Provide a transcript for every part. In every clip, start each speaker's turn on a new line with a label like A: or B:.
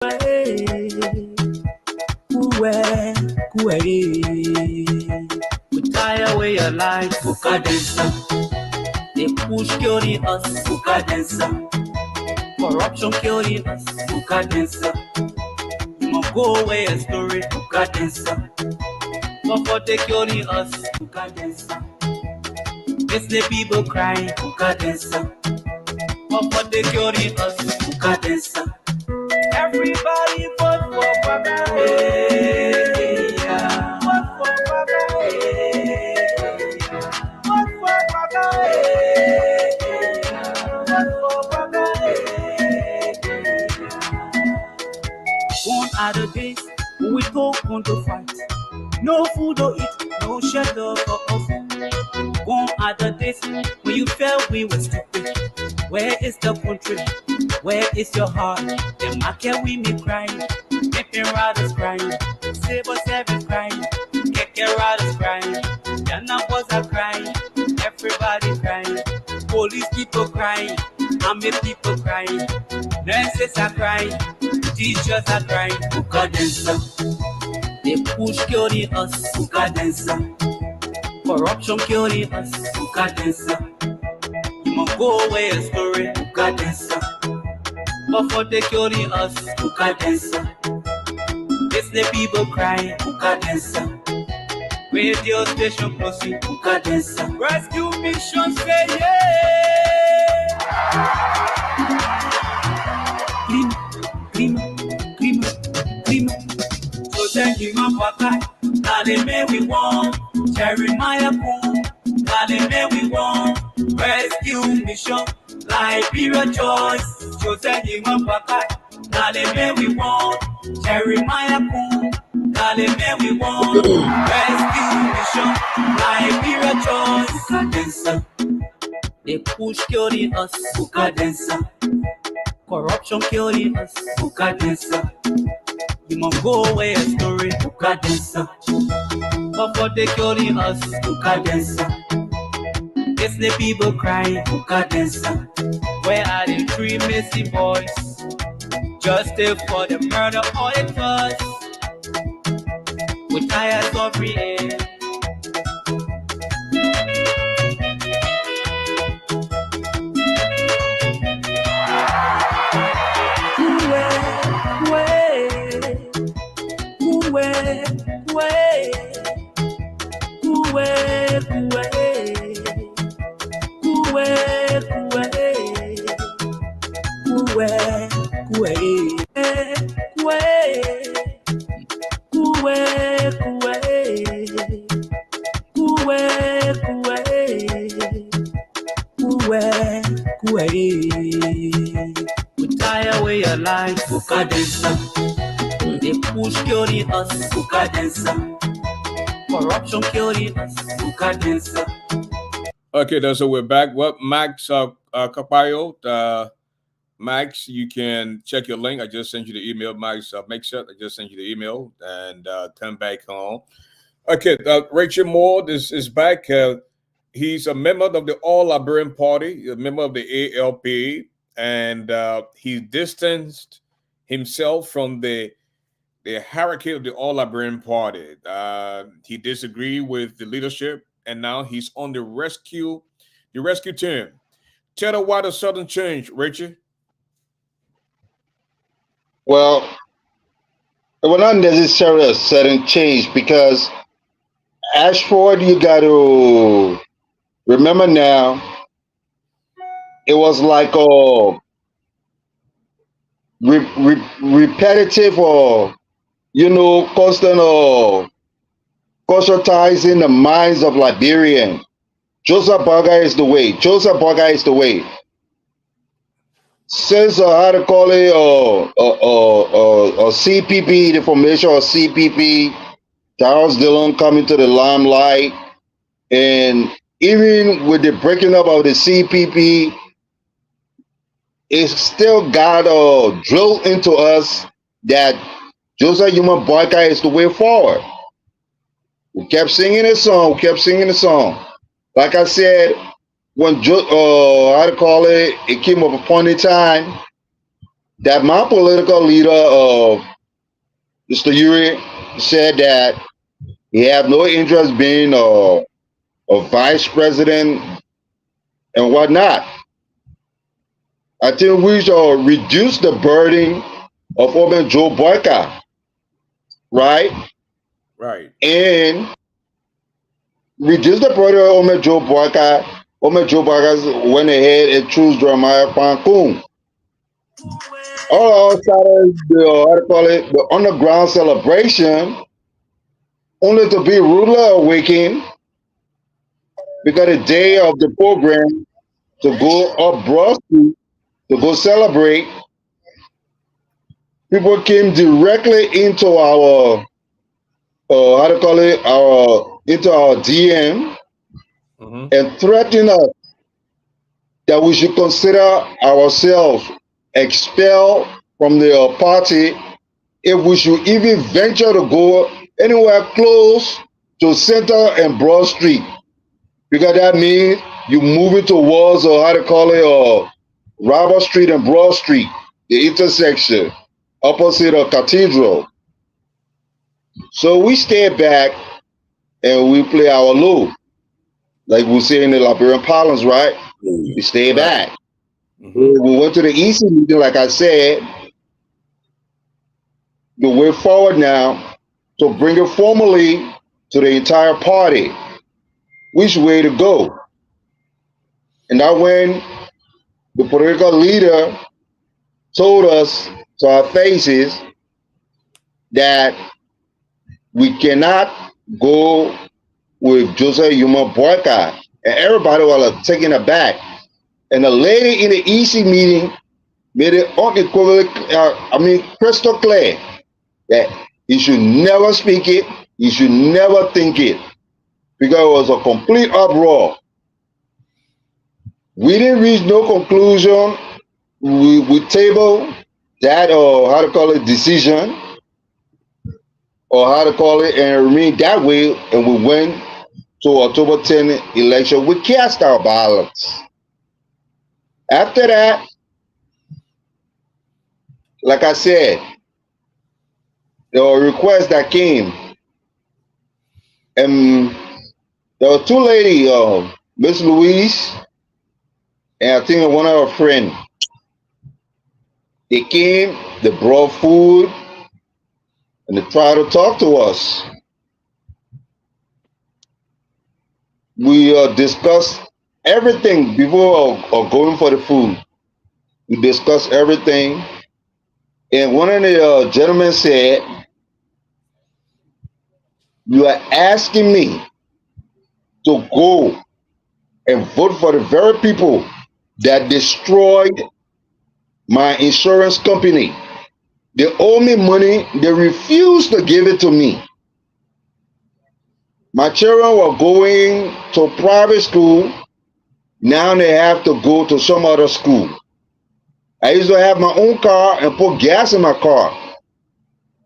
A: We tie away your life, Buka dancer. They push killing us, Buka dancer. Corruption killing us, Buka dancer. You must go away a story, Buka dancer. But for they killing us, Buka dancer. It's the people crying, Buka dancer. But for they killing us, Buka dancer. Everybody vote for Baba. Hey, yeah. Vote for Baba. Hey, yeah. Vote for Baba. Hey, yeah. Vote for Baba. Hey, yeah. One other days when we talk on the fight. No food to eat, no shelter for us. One other days when you felt we were stupid. Where is the country? Where is your heart? The market we me crying, making riders crying, Saber 7 crying, Keke riders crying, Yana was a crying, everybody crying, police people crying, army people crying, nurses are crying, teachers are crying, Buka dancer. They push killing us, Buka dancer. Corruption killing us, Buka dancer. You must go away a story, Buka dancer. But for they killing us, Buka dancer. It's the people crying, Buka dancer. Radio station proceed, Buka dancer. Rescue mission say yeah. Clean. So thank you, my papa. Dale me we want. Jeremiah Poon. Dale me we want. Rescue mission. Liberia choice. So thank you, my papa. Dale me we want. Jeremiah Poon. Dale me we want. Rescue mission. Liberia choice. Buka dancer. They push killing us. Buka dancer. Corruption killing us. Buka dancer. You must go away a story, Buka dancer. But for they killing us, Buka dancer. It's the people crying, Buka dancer. Where are the 3 missing boys? Justice for the murder all it was. We're tired of real. We tie away your life, Buka dancer. They push killing us, Buka dancer. Corruption killing us, Buka dancer.
B: Okay, so we're back. Well, Max Capayo, Max, you can check your link. I just sent you the email. Max Mixer, I just sent you the email and turn back on. Okay, Rachel Moore is back. He's a member of the All Liberian Party, a member of the ALP, and he distanced himself from the hierarchy of the All Liberian Party. He disagreed with the leadership, and now he's on the rescue team. Tell us why the sudden change, Richard.
C: Well, it was not necessarily a sudden change because Ashford, you got to remember now, it was like a repetitive or, constant conscientizing the minds of Liberians. Joseph Boakai is the way. Joseph Boakai is the way. Since how to call it CPP, the formation of CPP, Charles Dillon coming to the limelight, and even with the breaking up of the CPP, it still got drilled into us that Joseph Boakai is the way forward. We kept singing the song. Like I said, when it came up upon a time that my political leader, Mr. Yuri, said that he have no interest being a vice president and whatnot. I think we should reduce the burden of Omen Joe Boyka, right?
B: Right.
C: And reduce the burden of Omen Joe Boyka. Omen Joe Boyka went ahead and chose Jeremiah Pankun. All started the underground celebration only to be ruler awakened because the day of the program to go up Broad Street to go celebrate, people came directly into our into our DM and threatened us that we should consider ourselves expelled from the party if we should even venture to go anywhere close to Center and Broad Street, because that means you moving towards Robert Street and Broad Street, the intersection opposite of Cathedral. So we stayed back and we play our low, like we say in the Liberian parlance, right? We stayed back. We went to the EC meeting, like I said. The way forward now to bring it formally to the entire party, which way to go. And that when the political leader told us to our faces that we cannot go with Joseph Yuma Boyka, and everybody was taken aback. And the lady in the EC meeting made it crystal clear that he should never speak it, he should never think it, because it was a complete uproar. We didn't reach no conclusion. We tabled that decision, and remain that way, and we went to October 10 election. We cast our ballots. After that, like I said, there were requests that came, and there were two ladies, Miss Louise, and I think one of her friends. They came, they brought food, and they tried to talk to us. We discussed everything before going for the food. We discussed everything, and one of the gentlemen said, "You are asking me to go and vote for the very people that destroyed my insurance company. They owe me money. They refuse to give it to me. My children were going to private school. Now they have to go to some other school. I used to have my own car and put gas in my car.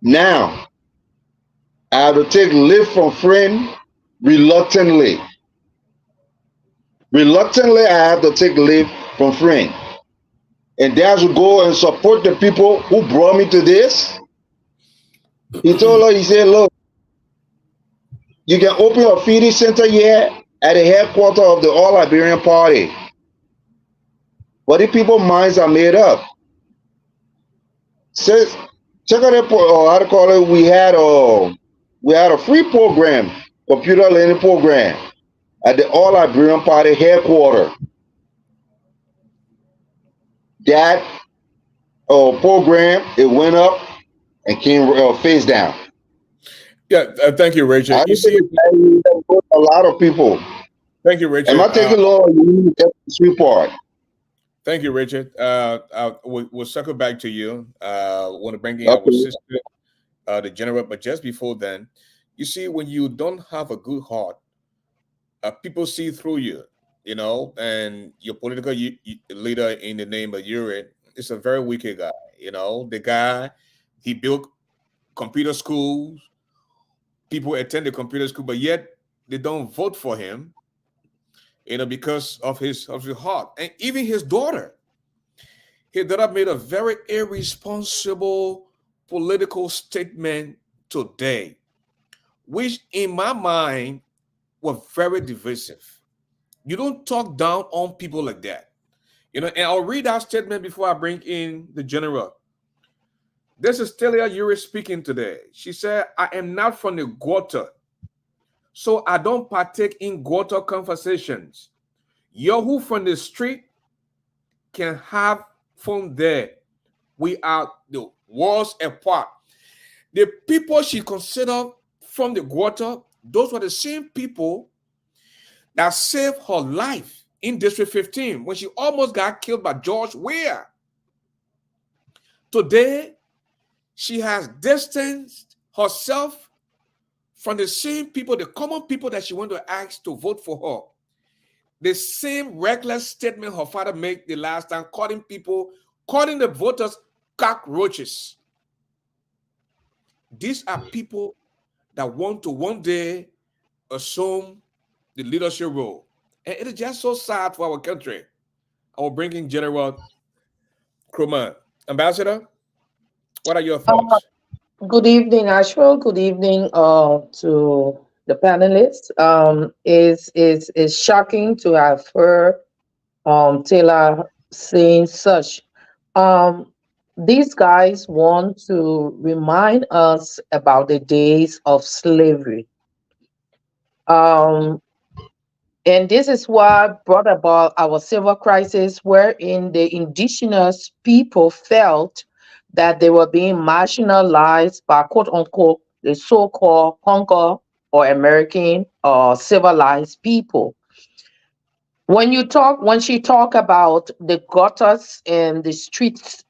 C: Now I have to take lift from friend reluctantly. Reluctantly, I have to take lift from friend. And then I should go and support the people who brought me to this." He told her, he said, "Look, you can open a feeding center here at the headquarters of the All Liberian Party. But the people's minds are made up." Says, check out that, we had a free program, computer learning program, at the All Liberian Party headquarters. That program, it went up and came face down.
B: Yeah, thank you, Richard. You see,
C: a lot of people.
B: Thank you, Richard.
C: Am I taking long? You need to get the sweet part.
B: Thank you, Richard. We'll circle back to you. Want to bring in our sister, the general, but just before then, you see, when you don't have a good heart, people see through you, and your political leader in the name of Yuri is a very wicked guy. The guy, he built computer schools. People attend the computer school, but yet they don't vote for him, because of his heart. And even his daughter, he did have made a very irresponsible political statement today, which in my mind were very divisive. You don't talk down on people like that. And I'll read that statement before I bring in the general. This is Telia Ure speaking today. She said, I am not from the gutter, so I don't partake in gutter conversations. You who from the street can have fun there. We are the worlds apart. The people she considered from the gutter, those were the same people that saved her life in District 15 when she almost got killed by George Weah. Today, she has distanced herself from the same people, the common people that she went to ask to vote for her. The same reckless statement her father made the last time, calling the voters cockroaches. These are people that want to one day assume the leadership role. And it is just so sad for our country. I will bring in General Kroman. Ambassador, what are your thoughts?
D: Good evening, Ashwell. Good evening to the panelists. Is shocking to have heard Taylor saying such. These guys want to remind us about the days of slavery. And this is what brought about our civil crisis, wherein the indigenous people felt that they were being marginalized by quote unquote the so-called conquer or American or civilized people. When she talk about the gutters and the streets,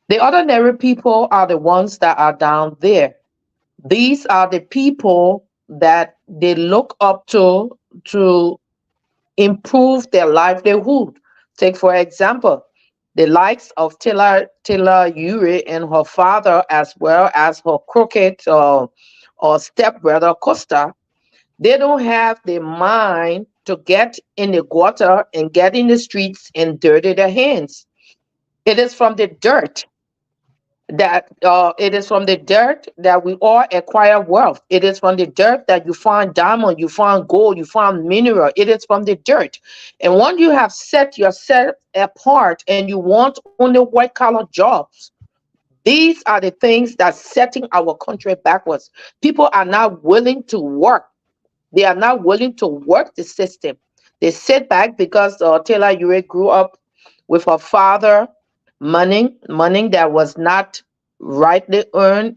D: the ordinary people are the ones that are down there. These are the people that they look up to improve their livelihood. Take for example, the likes of Taylor Ure and her father, as well as her crooked or stepbrother Costa. They don't have the mind to get in the gutter and get in the streets and dirty their hands. It is from the dirt that we all acquire wealth. It is from the dirt that you find diamond, you find gold, you find mineral. It is from the dirt. And once you have set yourself apart and you want only white collar jobs, these are the things that's setting our country backwards. People are not willing to work. They are not willing to work the system. They sit back because Taylor Ure grew up with her father money that was not rightly earned.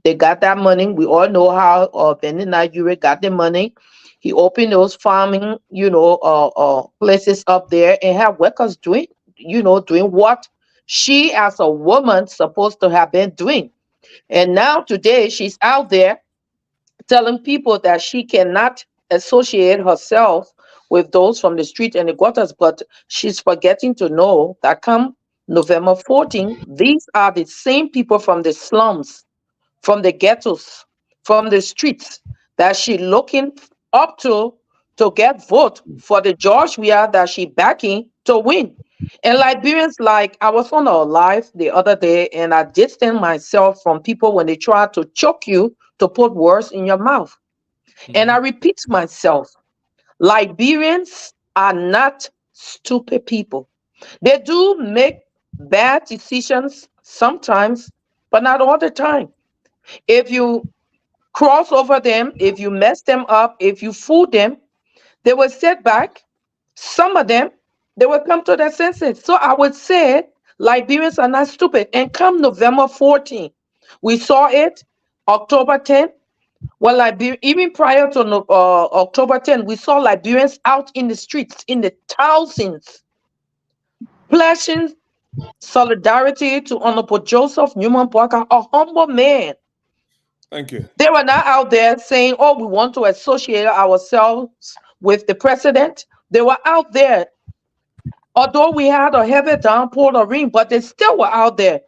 D: They got that money. We all know how Benina Ure got the money. He opened those farming, places up there and had workers doing what she as a woman supposed to have been doing. And now today she's out there telling people that she cannot associate herself with those from the street and the gutters, but she's forgetting to know that come November 14, these are the same people from the slums, from the ghettos, from the streets that she looking up to get vote for the George Weah that she backing to win. And Liberians, like I was on a live the other day and I distanced myself from people when they try to choke you to put words in your mouth. And I repeat myself, Liberians are not stupid people. They do make bad decisions sometimes, but not all the time. If you cross over them, if you mess them up, if you fool them, they will sit back. Some of them, they will come to their senses. So I would say Liberians are not stupid. And come November 14, we saw it, October 10. Well, even prior to October 10, we saw Liberians out in the streets in the thousands, pledging solidarity to Honorable Joseph Newman Parker, a humble man.
B: Thank you.
D: They were not out there saying, oh, we want to associate ourselves with the president. They were out there. Although we had a heavy downpour of rain, but they still were out there.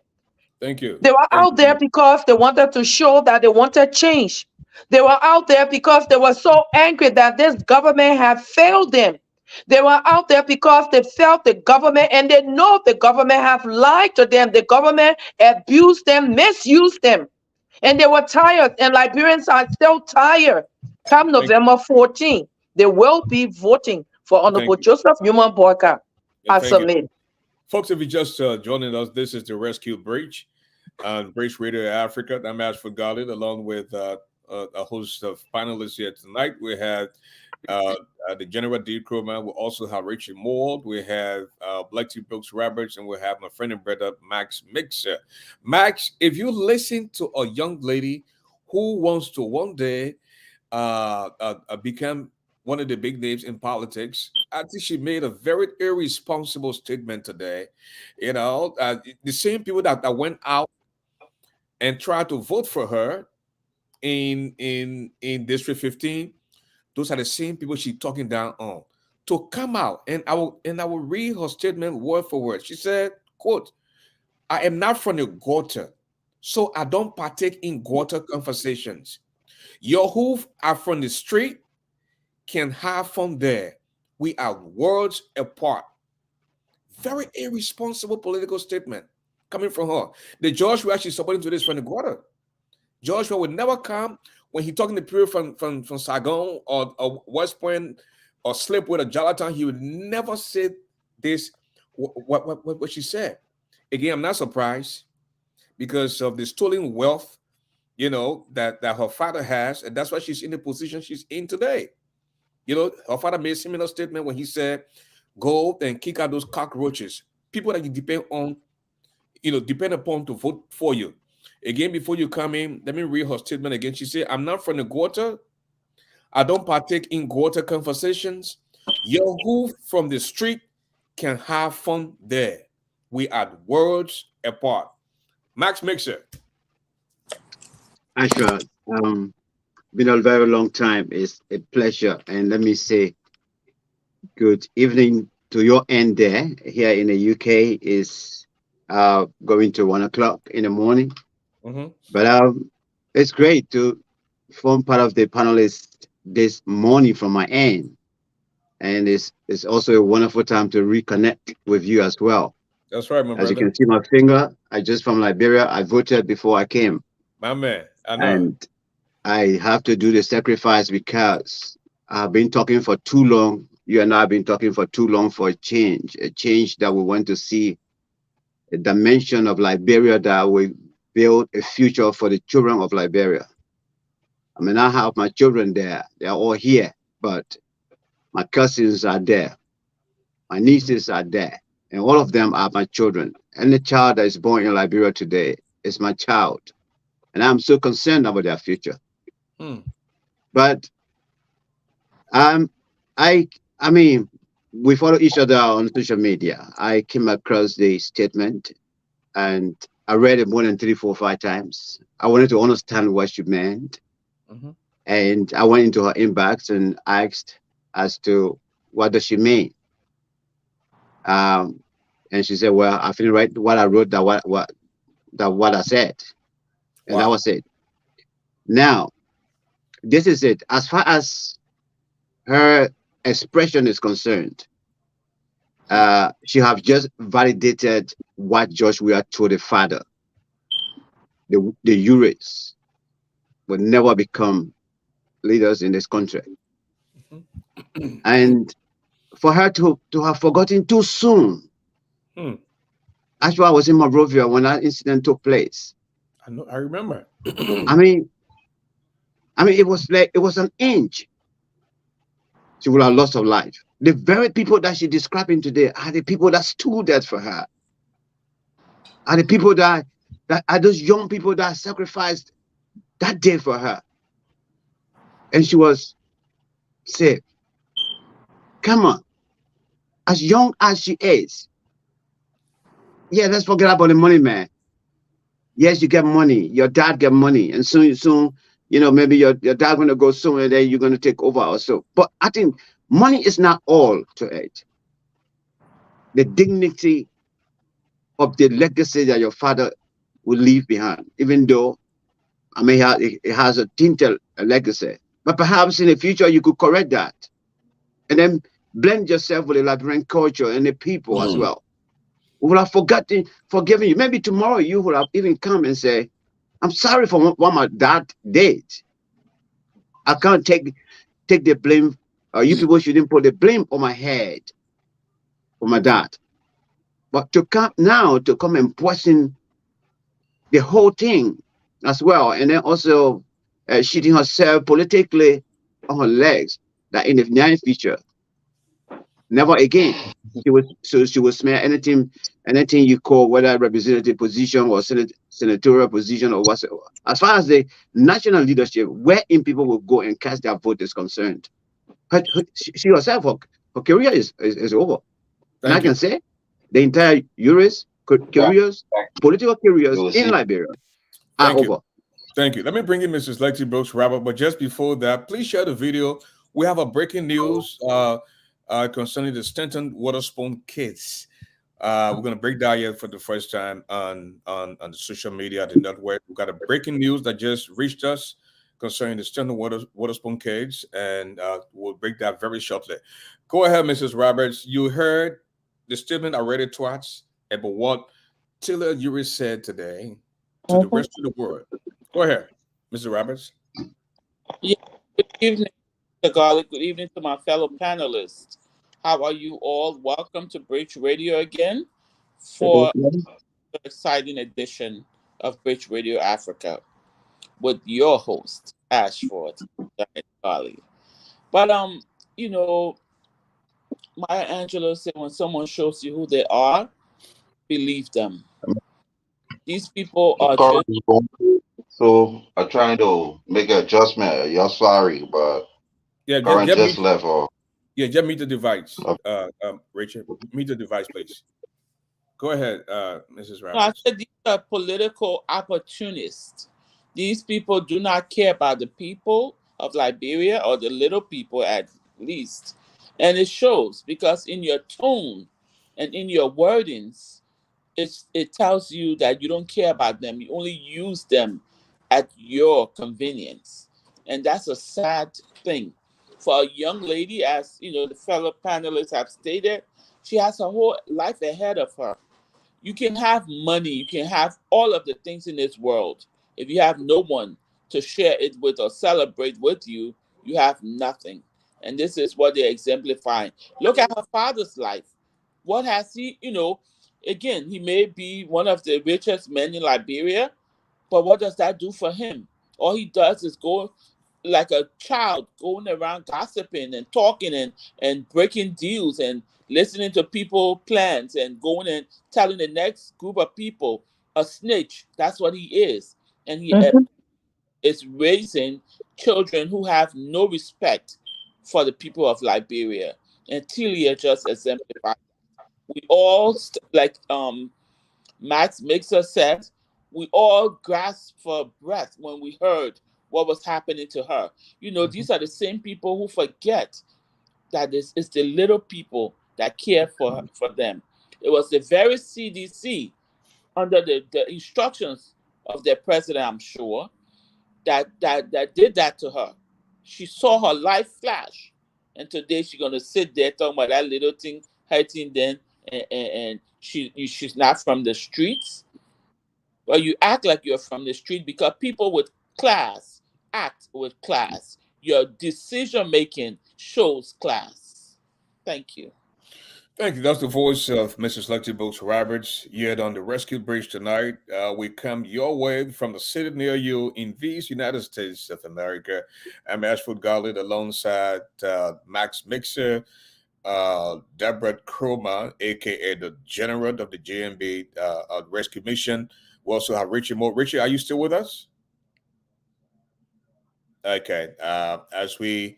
B: Thank you.
D: They were out there because they wanted to show that they wanted change. They were out there because they were so angry that this government had failed them. They were out there because they felt the government, and they know the government have lied to them. The government abused them, misused them, and they were tired. And Liberians are still tired. Come
B: Thank,
D: November 14th, they will be voting for
B: thank
D: Honorable
B: you.
D: Joseph Newman Boyka.
B: Yeah,
D: I
B: thank you.
D: submit.
B: Folks, if you just joining us, this is the Rescue Breach on Breach Radio Africa. I'm Ashford Garland, along with a host of panelists here tonight. We have the General D. Crowman. We also have Richard Moore. We have Black T. Brooks Roberts, and we have my friend and brother Max Mixer. Max, if you listen to a young lady who wants to one day become one of the big names in politics, I think she made a very irresponsible statement today. You know, the same people that went out and tried to vote for her in District 15, those are the same people she's talking down on. To come out, and I will read her statement word for word. She said, quote, "I am not from the gutter, so I don't partake in gutter conversations. Your who are from the street can have fun there. We are worlds apart." Very irresponsible political statement coming from her. The Joshua she's supporting to this from the gutter. Joshua would never come when he talking to people from Saigon or West Point or Slipwood or Jarlaton. He would never say this. What she said. Again, I'm not surprised because of the stolen wealth, you know, that her father has, and that's why she's in the position she's in today. You know, her father made a similar statement when he said, "Go and kick out those cockroaches, people that you depend on, you know, depend upon to vote for you." Again, before you come in, let me read her statement again. She said, "I'm not from the gutter. I don't partake in gutter conversations. Your who from the street can have fun there. We are worlds apart." Max Mixer.
E: Ashra, been a very long time. It's a pleasure. And let me say good evening to your end there. Here in the UK is going to 1 o'clock in the morning.
B: Mm-hmm.
E: But it's great to form part of the panelists this morning from my end. And it's also a wonderful time to reconnect with you as well.
B: That's right, my
E: As you
B: brother.
E: can see my finger, I just from Liberia. I voted before I came.
B: My man. I know.
E: And I have to do the sacrifice because I've been talking for too long. You and I have been talking for too long for a change that we want to see, a dimension of Liberia that will build a future for the children of Liberia. I mean, I have my children there. They're all here, but my cousins are there. My nieces are there, and all of them are my children. And the child that is born in Liberia today is my child. And I'm so concerned about their future. But I mean, we follow each other on social media. I came across the statement and I read it more than 3, 4, 5 times. I wanted to understand what she meant.
B: Mm-hmm.
E: And I went into her inbox and asked as to what does she mean. And she said, "Well, I finished right what I wrote, that what I said." And that was it. Now, this is it. As far as her expression is concerned, she have just validated what Joshua told the father. The Ures will never become leaders in this country. Mm-hmm. And for her to have forgotten too soon. Actually, I was in Monrovia when that incident took place.
B: I remember.
E: I mean, it was like it was an inch. She would have lost her life. The very people that she's describing today are the people that stood there for her. Are the people that are those young people that sacrificed that day for her. And she was saved. Come on. As young as she is. Yeah, let's forget about the money, man. Yes, you get money. Your dad get money. And soon, you know, maybe your dad going to go somewhere, then you're going to take over or so. But I think money is not all to it. The dignity of the legacy that your father will leave behind, even though, I mean, it has a tinted legacy. But perhaps in the future, you could correct that. And then blend yourself with the Liberian culture and the people as
C: Mhm.
E: well. We would have forgiven you. Maybe tomorrow you would have even come and say, I'm sorry for what my dad did. I can't take the blame. You people shouldn't put the blame on my head for my dad. But to come now to come and question the whole thing as well, and then also shooting herself politically on her legs, that in the near future, never again. She will smear anything you call, whether representative position or senatorial position or whatsoever. As far as the national leadership, wherein people will go and cast their vote is concerned, she herself, her career is over. And I
B: Thank you.
E: can say the entire careers, political careers in Liberia are
B: Thank you.
E: over.
B: Thank you. Let me bring in Mrs. Lexi Brooks Robert, but just before that, please share the video. We have a breaking news concerning the Stanton Waterspoon kids. We're going to break that here for the first time on the social media, the network. We got a breaking news that just reached us concerning the Stanton Waterspoon kids, and we'll break that very shortly. Go ahead, Mrs. Roberts. You heard the statement I read it twice about what Tilla Uri said today to the rest of the world. Go ahead, Mr. Roberts.
F: Yeah, good evening, Mr. Garlic. Good evening to my fellow panelists. How are you all? Welcome to Bridge Radio again for an exciting edition of Bridge Radio Africa with your host, Ashford Garlic. But you know, Maya Angelou said, when someone shows you who they are, believe them. These people are just
C: So I'm trying to make an adjustment. You're sorry, but
B: Yeah,
C: current just left.
B: Yeah, just meet the device. Richard, meet the device, please. Go ahead, Mrs.
F: No, I
B: Roberts.
F: said these are political opportunists. These people do not care about the people of Liberia, or the little people at least. And it shows, because in your tone and in your wordings, it tells you that you don't care about them. You only use them at your convenience. And that's a sad thing. For a young lady, as you know, the fellow panelists have stated, she has her whole life ahead of her. You can have money, you can have all of the things in this world. If you have no one to share it with or celebrate with you, you have nothing. And this is what they're exemplifying. Look at her father's life. What has he, again, he may be one of the richest men in Liberia, but what does that do for him? All he does is go like a child, going around gossiping and talking and breaking deals and listening to people plans and going and telling the next group of people, a snitch. That's what he is. And he is raising children who have no respect for the people of Liberia. And Tilia just exemplified. We all, like Max Mixer said, we all grasped for breath when we heard what was happening to her. These are the same people who forget that it's the little people that care for them. It was the very CDC, under the instructions of their president, I'm sure, that did that to her. She saw her life flash, and today she's gonna sit there talking about that little thing hurting them, and she's not from the streets. Well, you act like you're from the street because people with class act with class. Your decision making shows class. Thank you.
B: Thank you. That's the voice of Mrs. Lexi Brooks Roberts here on the Rescue Bridge tonight. We come your way from the city near you in these United States of America. I'm Ashford Garland alongside Max Mixer, Deborah Kroma, aka the General of the JMB Rescue Mission. We also have Richie Moore. Richie, are you still with us? Okay. As we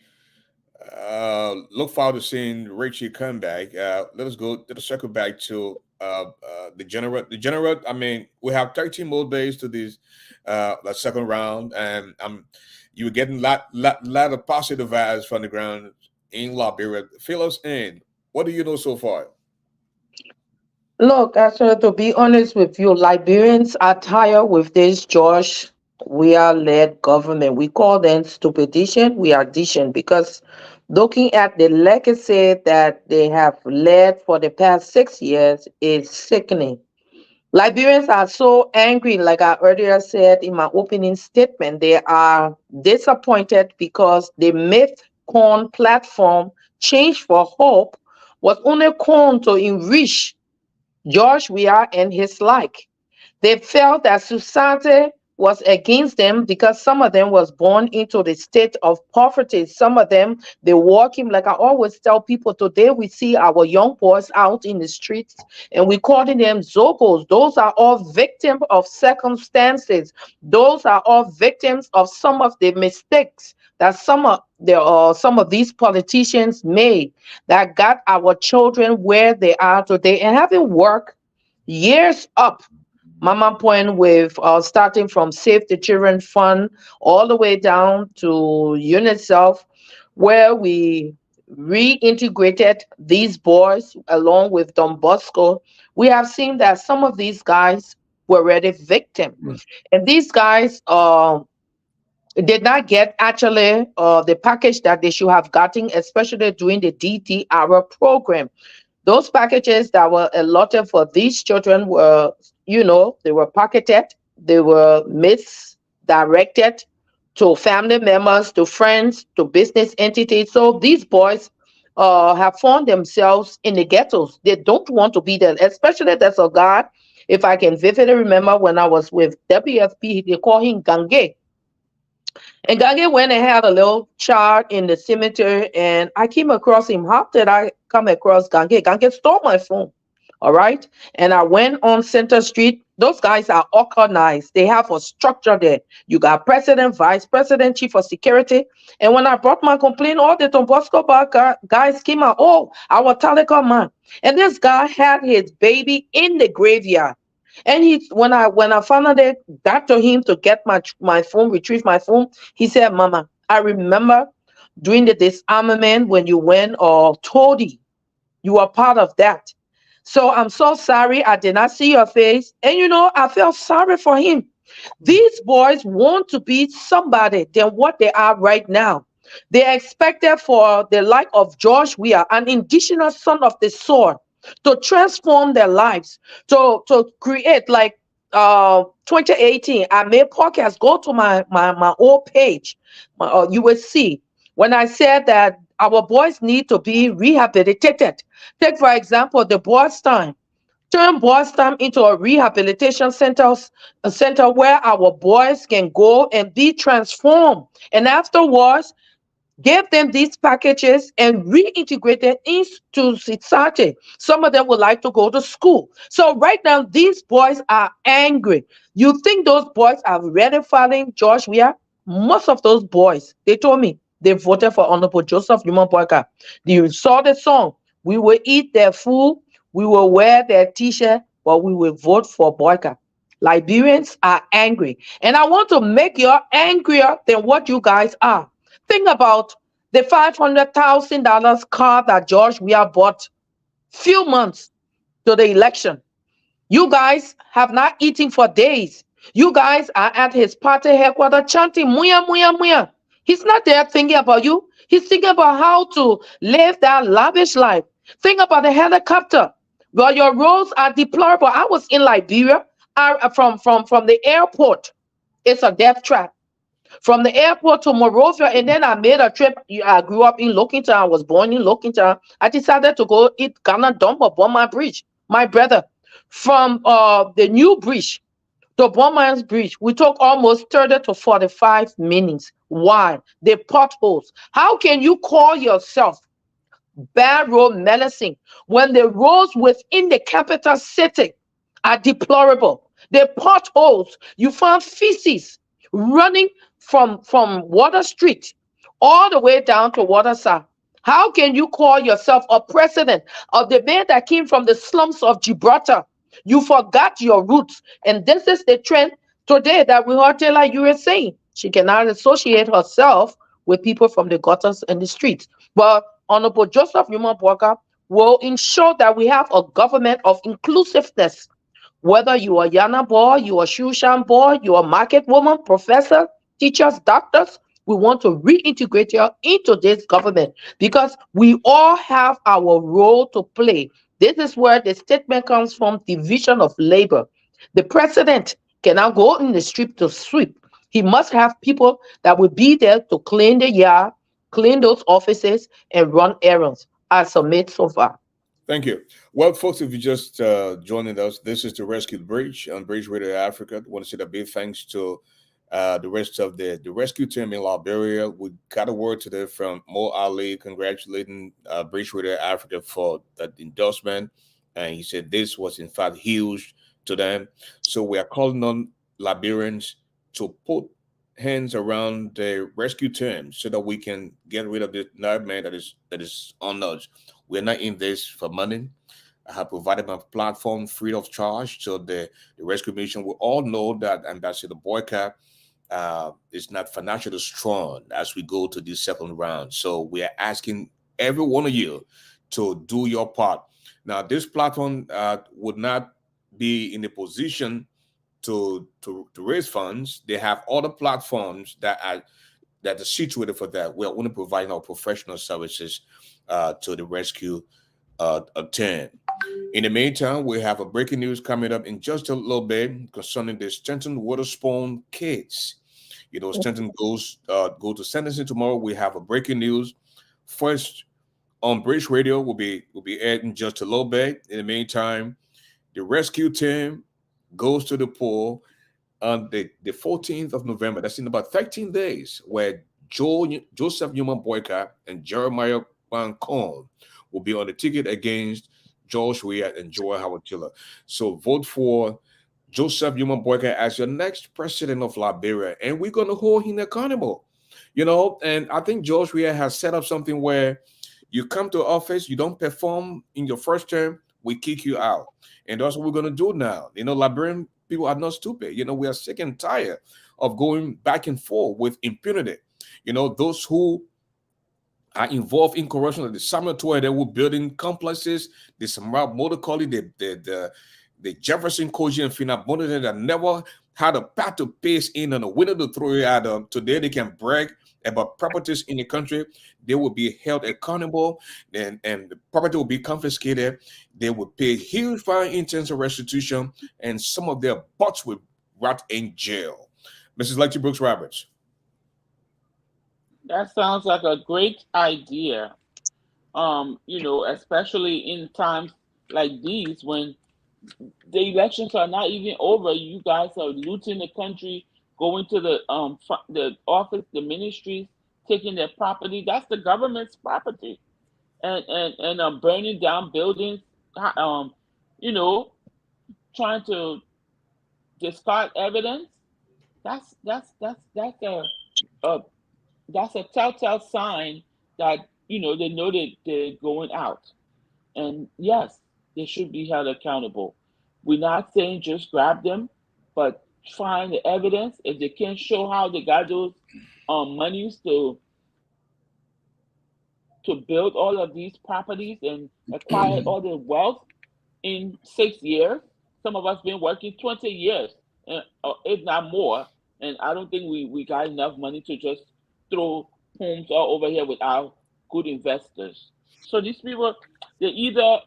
B: look forward to seeing Richie come back, let us go. Let us circle back to the General. The General. I mean, we have 13 more days to this the second round, and you're getting lot of positive vibes from the ground in Liberia. Fill us in. What do you know so far?
D: Look, actually, to be honest with you, Liberians are tired with this George Weah led government. We call them stupidation, we are addition, because Looking at the legacy that they have led for the past 6 years is sickening. Liberians are so angry, like I earlier said in my opening statement. They are disappointed because the MythCon platform, Change for Hope, was only coined to enrich George Weah and his like. They felt that society was against them because some of them was born into the state of poverty. Some of them, they walking, like I always tell people, today we see our young boys out in the streets and we calling them Zogos. Those are all victims of circumstances. Those are all victims of some of the mistakes that some of these politicians made that got our children where they are today. And having worked years up Mama Point with starting from Save the Children Fund all the way down to UNICEF, where we reintegrated these boys along with Don Bosco. We have seen that some of these guys were already victims, and these guys did not get actually the package that they should have gotten, especially during the DDR program. Those packages that were allotted for these children were, they were pocketed, they were misdirected to family members, to friends, to business entities. So these boys have found themselves in the ghettos. They don't want to be there, especially there's a guy, if I can vividly remember when I was with WFP, they call him Gange. And Gange went and had a little child in the cemetery, and I came across him. How did I come across Gange? Gange stole my phone. All right. And I went on Center Street. Those guys are organized. They have a structure there. You got president, vice president, chief of security. And when I brought my complaint, all the Don Bosco guys came out. Oh, our telecom man. And this guy had his baby in the graveyard. And when I finally got to him to get my phone, retrieve my phone, he said, Mama, I remember during the disarmament when you went or Todi, you were part of that. So I'm so sorry I did not see your face. And I felt sorry for him. These boys want to be somebody than what they are right now. They expected for the like of George Weah, an indigenous son of the soil, to transform their lives, to create like 2018. I made podcast. Go to my old page. You will see when I said that our boys need to be rehabilitated. Take, for example, the Boys Time. Turn Boys Time into a rehabilitation center where our boys can go and be transformed. And afterwards, give them these packages and reintegrate them into society. Some of them would like to go to school. So right now, these boys are angry. You think those boys are really following George Weah? Most of those boys, they told me, they voted for Honorable Joseph Newman Boyka. They saw the song. We will eat their food. We will wear their t-shirt, but we will vote for Boyka. Liberians are angry. And I want to make you angrier than what you guys are. Think about the $500,000 car that George Weah bought few months to the election. You guys have not eaten for days. You guys are at his party headquarters chanting, Muya, Muya, Muya. He's not there thinking about you. He's thinking about how to live that lavish life. Think about the helicopter. Well, your roads are deplorable. I was in Liberia from the airport. It's a death trap. From the airport to Monrovia, and then I made a trip. I grew up in Lockington. I was born in Lockington. I decided to go eat Ghana dump at Beaumont Bridge. My brother, from the new bridge to Beaumont Bridge, we took almost 30 to 45 minutes. Why? The potholes. How can you call yourself bad road medicine when the roads within the capital city are deplorable? The potholes, you found feces running from Water Street all the way down to Waterside. How can you call yourself a president of the man that came from the slums of Gibraltar? You forgot your roots. And this is the trend today that we heard Taylor, you were saying. She cannot associate herself with people from the gutters and the streets. But Honorable Joseph Newman Boyka will ensure that we have a government of inclusiveness. Whether you are Yana boy, you are Shushan boy, you are market woman, professor, teachers, doctors, We want to reintegrate you into this government because we all have our role to play. This is where the statement comes from, division of labor. The president cannot go in the street to sweep. He must have people that will be there to clean the yard, clean those offices, and run errands. I submit so far.
B: Thank you. Well, folks, if you just joining us, this is the Rescued Bridge on Bridge Radio Africa. I want to say a big thanks to the rest of the rescue team in Liberia. We got a word today from Mo Ali congratulating Bridge Radio Africa for that endorsement. And he said this was, in fact, huge to them. So we are calling on Liberians to put hands around the rescue team so that we can get rid of the nightmare that is on us. We're not in this for money. I have provided my platform free of charge so the rescue mission will all know that Ambassador Boyka is not financially strong as we go to this second round. So we are asking every one of you to do your part. Now, this platform would not be in a position to raise funds. They have other platforms that are situated for that. We are only providing our professional services to the rescue team. In the meantime, we have a breaking news coming up in just a little bit concerning the Stanton Witherspoon kids. You know, Stanton go to sentencing tomorrow. We have a breaking news. First on Bridge Radio will be aired in just a little bit. In the meantime, the rescue team goes to the pool on the 14th of November. That's in about 13 days, where Joseph Newman Boyka and Jeremiah Wancon will be on the ticket against George Weah and Joel Howard Taylor. So vote for Joseph Newman Boyka as your next president of Liberia, and we're going to hold him accountable. You know, and I think George Weah has set up something where you come to office, you don't perform in your first term, we kick you out. And that's what we're going to do now. You know, Liberian people are not stupid. You know, we are sick and tired of going back and forth with impunity. You know, those who are involved in corruption, like the Samuel Toy, they were building complexes, the Samara Motor Collie, the Jefferson Koji and Fina Bonnet that never had a path to pace in and a window to throw it at them. Today they can brag about properties in the country. They will be held accountable, and the property will be confiscated. They will pay huge fine, intensive restitution, and some of their butts will rot in jail. Mrs. Lexi Brooks Roberts.
F: That sounds like a great idea. You know, especially in times like these when the elections are not even over. You guys are looting the country, going to the office, the ministries, taking their property. That's the government's property, and burning down buildings. You know, trying to discard evidence. That's a telltale sign that you know that they're going out. And yes, they should be held accountable. We're not saying just grab them, but find the evidence. If they can't show how they got those monies to build all of these properties and acquire all the wealth in 6 years, some of us been working 20 years, if not more. And I don't think we got enough money to just throw homes all over here without good investors. So these people, they either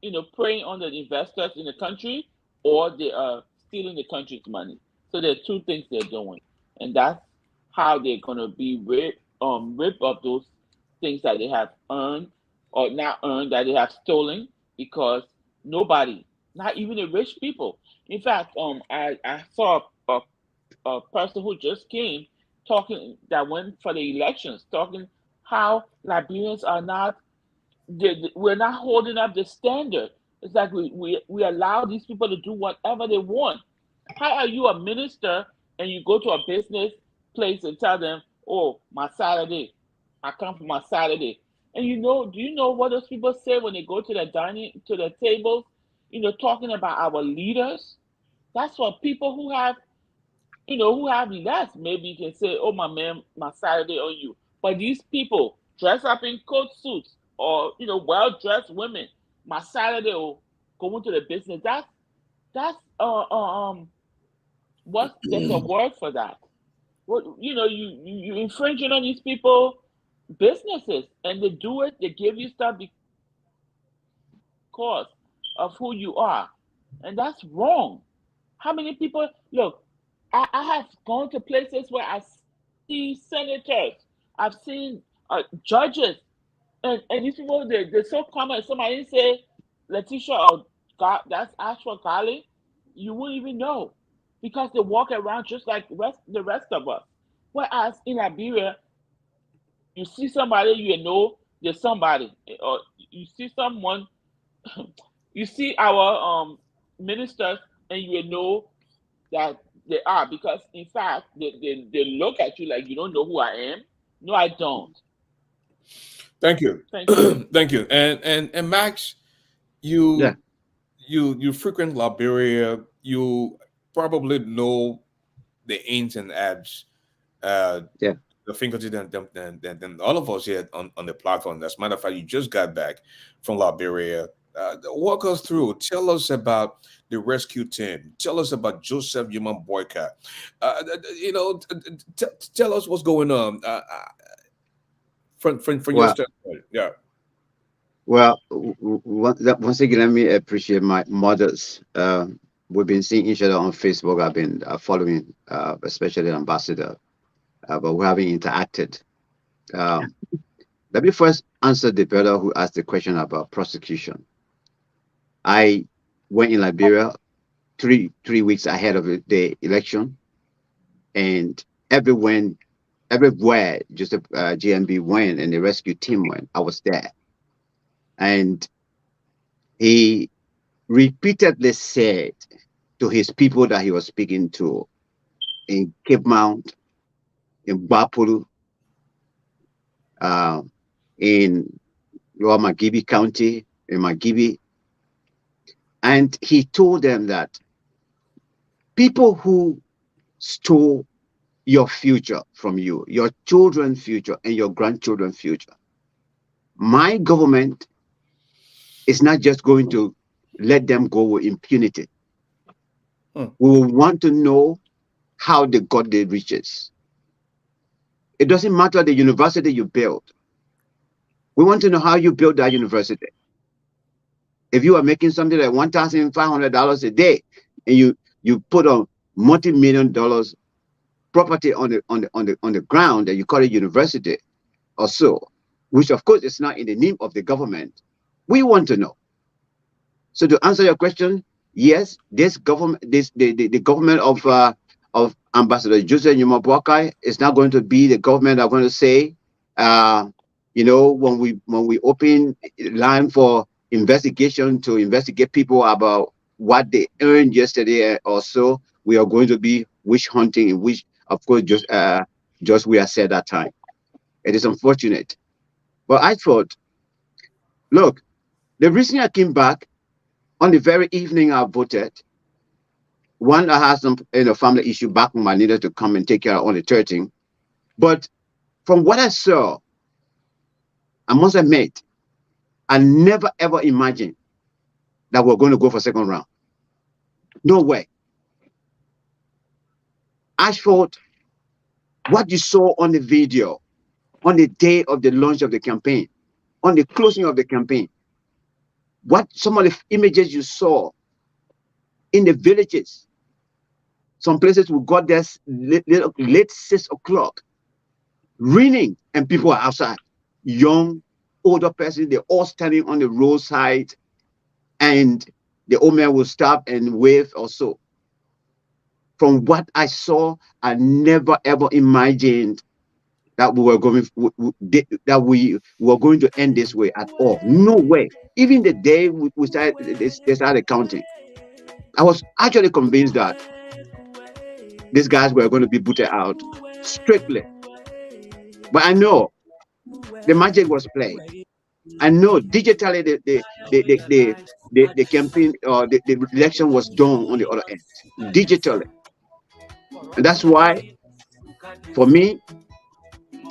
F: you know, preying on the investors in the country, or they are stealing the country's money. So there are two things they're doing, and that's how they're gonna be rip up those things that they have earned or not earned, that they have stolen, because nobody, not even the rich people. In fact, I saw a person who just came talking that went for the elections, talking how Liberians are not, we're not holding up the standard. It's like we allow these people to do whatever they want. How are you a minister and you go to a business place and tell them, "Oh, my Saturday, I come for my Saturday," and you know, do you know what those people say when they go to the tables? You know, talking about our leaders. That's what people who have, you know, who have less, maybe you can say, "Oh, my man, my Saturday on you." But these people dress up in coat suits, or you know, well-dressed women, my Saturday, or going to the business. That's what's there's a word for that. Well, you infringing on these people businesses, and they do it. They give you stuff because of who you are, and that's wrong. How many people look? I have gone to places where I see senators, I've seen judges, and these people they're so common. Somebody say Letitia or God, that's Ashwa Ghali, you wouldn't even know because they walk around just like the rest of us. Whereas in Liberia, you see somebody, you know there's somebody, or you see someone, you see our ministers, and you know that they are, because in fact they look at you like, you don't know who I am. No, I don't.
B: Thank you.
F: Thank you.
B: Thank you. And Max,
E: Yeah.
B: you frequent Liberia. You probably know the ins and outs, uh,
E: Yeah.
B: the fingertips than all of us here on the platform. As a matter of fact, you just got back from Liberia. Walk us through. Tell us about the rescue team. Tell us about Joseph Human Boycott. Tell us what's going on from your
E: Well,
B: standpoint. Yeah.
E: well, once again, let me appreciate my mothers. We've been seeing each other on Facebook. I've been following, especially the ambassador, but we haven't interacted. Um, Let me first answer the brother who asked the question about prosecution. I went in Liberia three weeks ahead of the election, and everywhere just GMB went and the rescue team went, I was there. And he repeatedly said to his people that he was speaking to in Cape Mount, in Bapuru, in Lower Magibi County, in Magibi, and he told them that people who stole your future from you, your children's future and your grandchildren's future, my government is not just going to let them go with impunity. We will want to know how they got the riches. It doesn't matter the university you built. We want to know how you built that university. If you are making something like $1,500 a day, and you put a multi-million dollars property on the ground that you call it university or so, which of course is not in the name of the government, we want to know. So to answer your question, yes, this government, the government of Ambassador Joseph Nyuma Boakai is not going to be the government that are going to say, when we open line for investigation to investigate people about what they earned yesterday or so, we are going to be witch hunting, in which of course just we are said that time. It is unfortunate, but I thought, look, the reason I came back on the very evening I voted, one, I had some family issue back home I needed to come and take care of on the 13th, but from what I saw, I must admit, I never ever imagined that we're going to go for second round. No way. Ashford, what you saw on the video, on the day of the launch of the campaign, on the closing of the campaign, what some of the images you saw in the villages, some places we got there late 6 o'clock, raining, and people are outside, young, older person, they're all standing on the roadside, and the old man will stop and wave or so. From what I saw, I never ever imagined that we were going to end this way at all. No way. Even the day we started counting, I was actually convinced that these guys were going to be booted out strictly. But I know the magic was played. I know digitally the campaign or the election was done on the other end, digitally. And that's why, for me,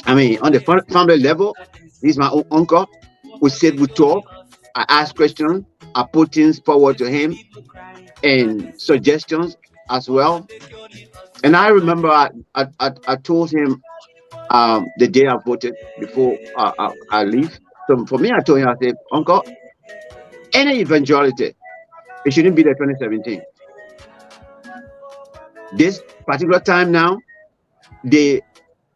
E: I mean, on the family level, he's my own uncle. We said we talk. I ask questions. I put things forward to him and suggestions as well. And I remember I told him the day I voted before I leave. So for me, I told him, I said, Uncle, any eventuality, it shouldn't be the 2017. This particular time now, the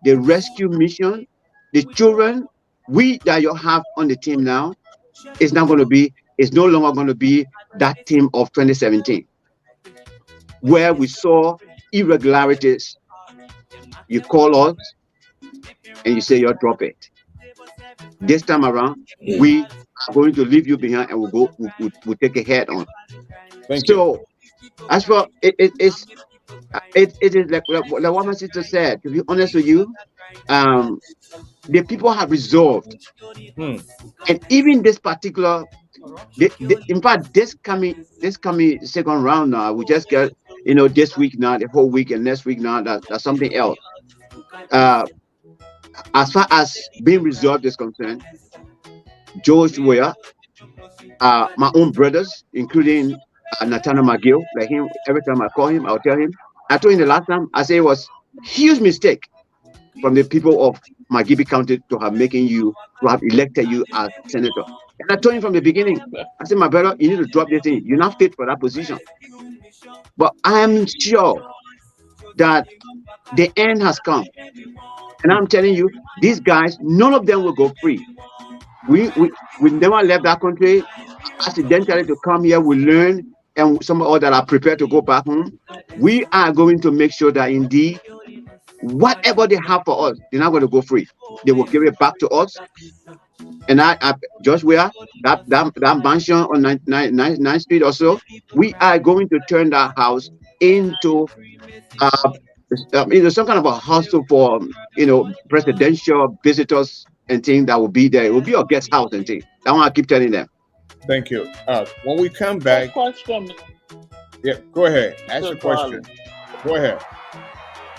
E: rescue mission, the children we that you have on the team now, it's no longer going to be that team of 2017, where we saw irregularities. You call us and you say you'll drop it. This time around, we are going to leave you behind and we'll take a head on.
B: Thank you.
E: So as for it is like what my sister said, to be honest with you, the people have resolved. And even this particular, in fact, this coming second round now, we just get, this week now, the whole week, and next week now, that's something else. As far as being resolved is concerned, George Weah, my own brothers, including Nathaniel McGill, like him, every time I call him, I'll tell him. I told him the last time, I say it was huge mistake from the people of Magibi County to have elected you as senator. And I told him from the beginning, I said, my brother, you need to drop this thing. You're not fit for that position. But I am sure that the end has come. And I'm telling you, these guys, none of them will go free. We never left that country accidentally to come here. We learn, and some of us that are prepared to go back home. We are going to make sure that indeed, whatever they have for us, they're not going to go free. They will give it back to us. And Josh Weah, that mansion on 9th Street or so, we are going to turn that house into some kind of a hostel for presidential visitors and things that will be there. It will be a guest house and things. That's what I keep telling them.
B: Thank you. When we come back,
F: Question.
B: yeah, go ahead. Ask your question. Go ahead.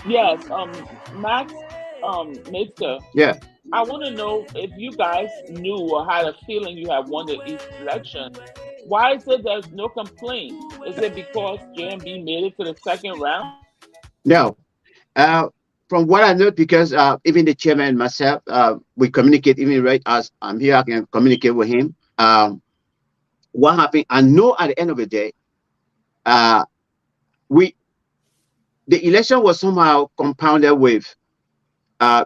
F: Yes, Max, Mr.
E: Yeah.
F: I want to know if you guys knew or had a feeling you had won the election. Why is it there's no complaint? Is it because JMB made it to the second round?
E: No. From what I know, because even the chairman and myself, we communicate, even right as I'm here, I can communicate with him. What happened? I know at the end of the day, the election was somehow compounded with the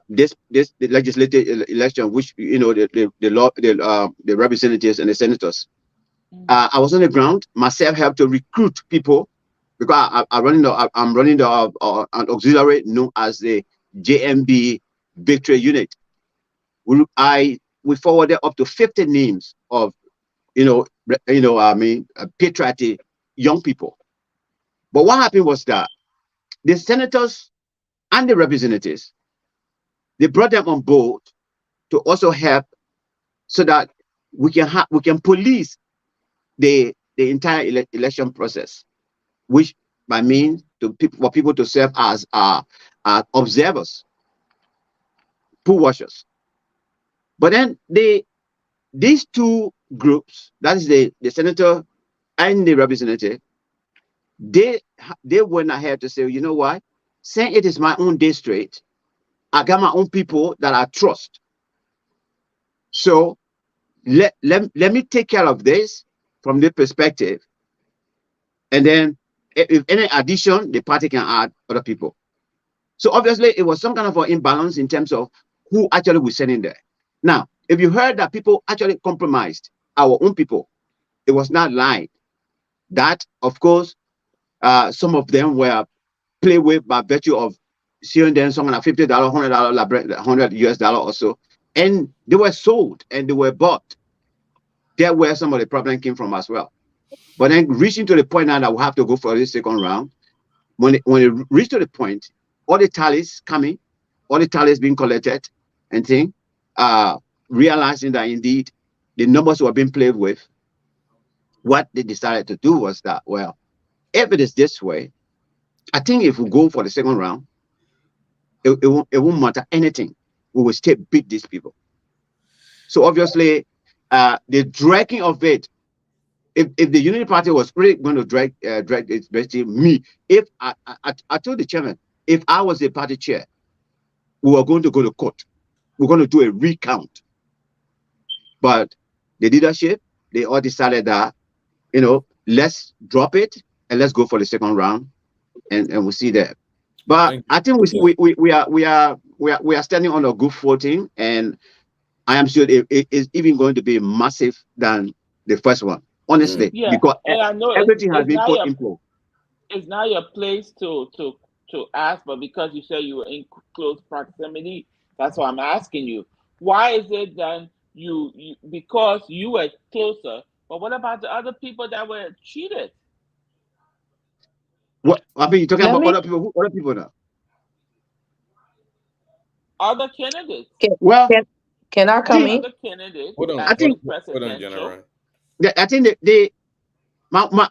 E: legislative election, which the representatives and the senators. I was on the ground. Myself helped to recruit people because I'm running an auxiliary known as the JMB Victory Unit. We forwarded up to 50 names of patriotic young people. But what happened was that the senators and the representatives, they brought them on board to also help so that we can police the entire election process, which by means for people to serve as observers, poll watchers. But then these two groups, that is the senator and the representative, they went ahead to say, you know what? Saying it is my own district, I got my own people that I trust. So let me take care of this from the perspective. And then if any addition, the party can add other people. So obviously it was some kind of an imbalance in terms of who actually was sending there. Now, if you heard that people actually compromised our own people, it was not lied. That, of course, some of them were played with by virtue of seeing them something like $50, $100, $100 US or so, and they were sold and they were bought. There where some of the problem came from as well. But then reaching to the point now that we have to go for this second round, when it reached to the point, all the tallies coming, all the tallies being collected and things, realizing that indeed the numbers were being played with, what they decided to do was that, well, if it is this way, I think if we go for the second round, it won't matter anything. We will still beat these people. So obviously, the dragging of it, if the Unity Party was really going to drag it, basically me, if I told the chairman, if I was the party chair, we were going to go to court. We're going to do a recount. But the leadership, they all decided that, you know, let's drop it and let's go for the second round, and we'll see that. But I think we are standing on a good footing, and I am sure it is even going to be massive than the first one, honestly, because
F: and I know
E: everything has been put in place.
F: It's not your place to ask, but because you said you were in close proximity, that's why I'm asking you. Why is it then you because you were closer, but what about the other people that were cheated?
E: What I mean, you're talking about other people. Other people now.
F: Other candidates.
E: Well,
D: can I come in?
F: Other candidates.
B: Hold on,
E: I think.
B: hold on, General.
E: I think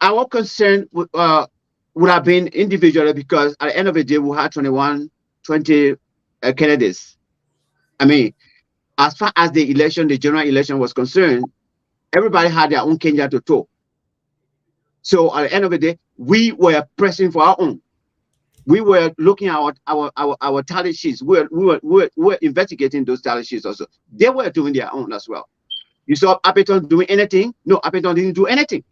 E: our concern would have been individually, because at the end of the day, we had 20 candidates. I mean, as far as the general election was concerned, everybody had their own candidate to talk. So at the end of the day, we were pressing for our own. We were looking at our tally sheets. We were investigating those tally sheets also. They were doing their own as well. You saw Appeton doing anything? No, Appeton didn't do anything,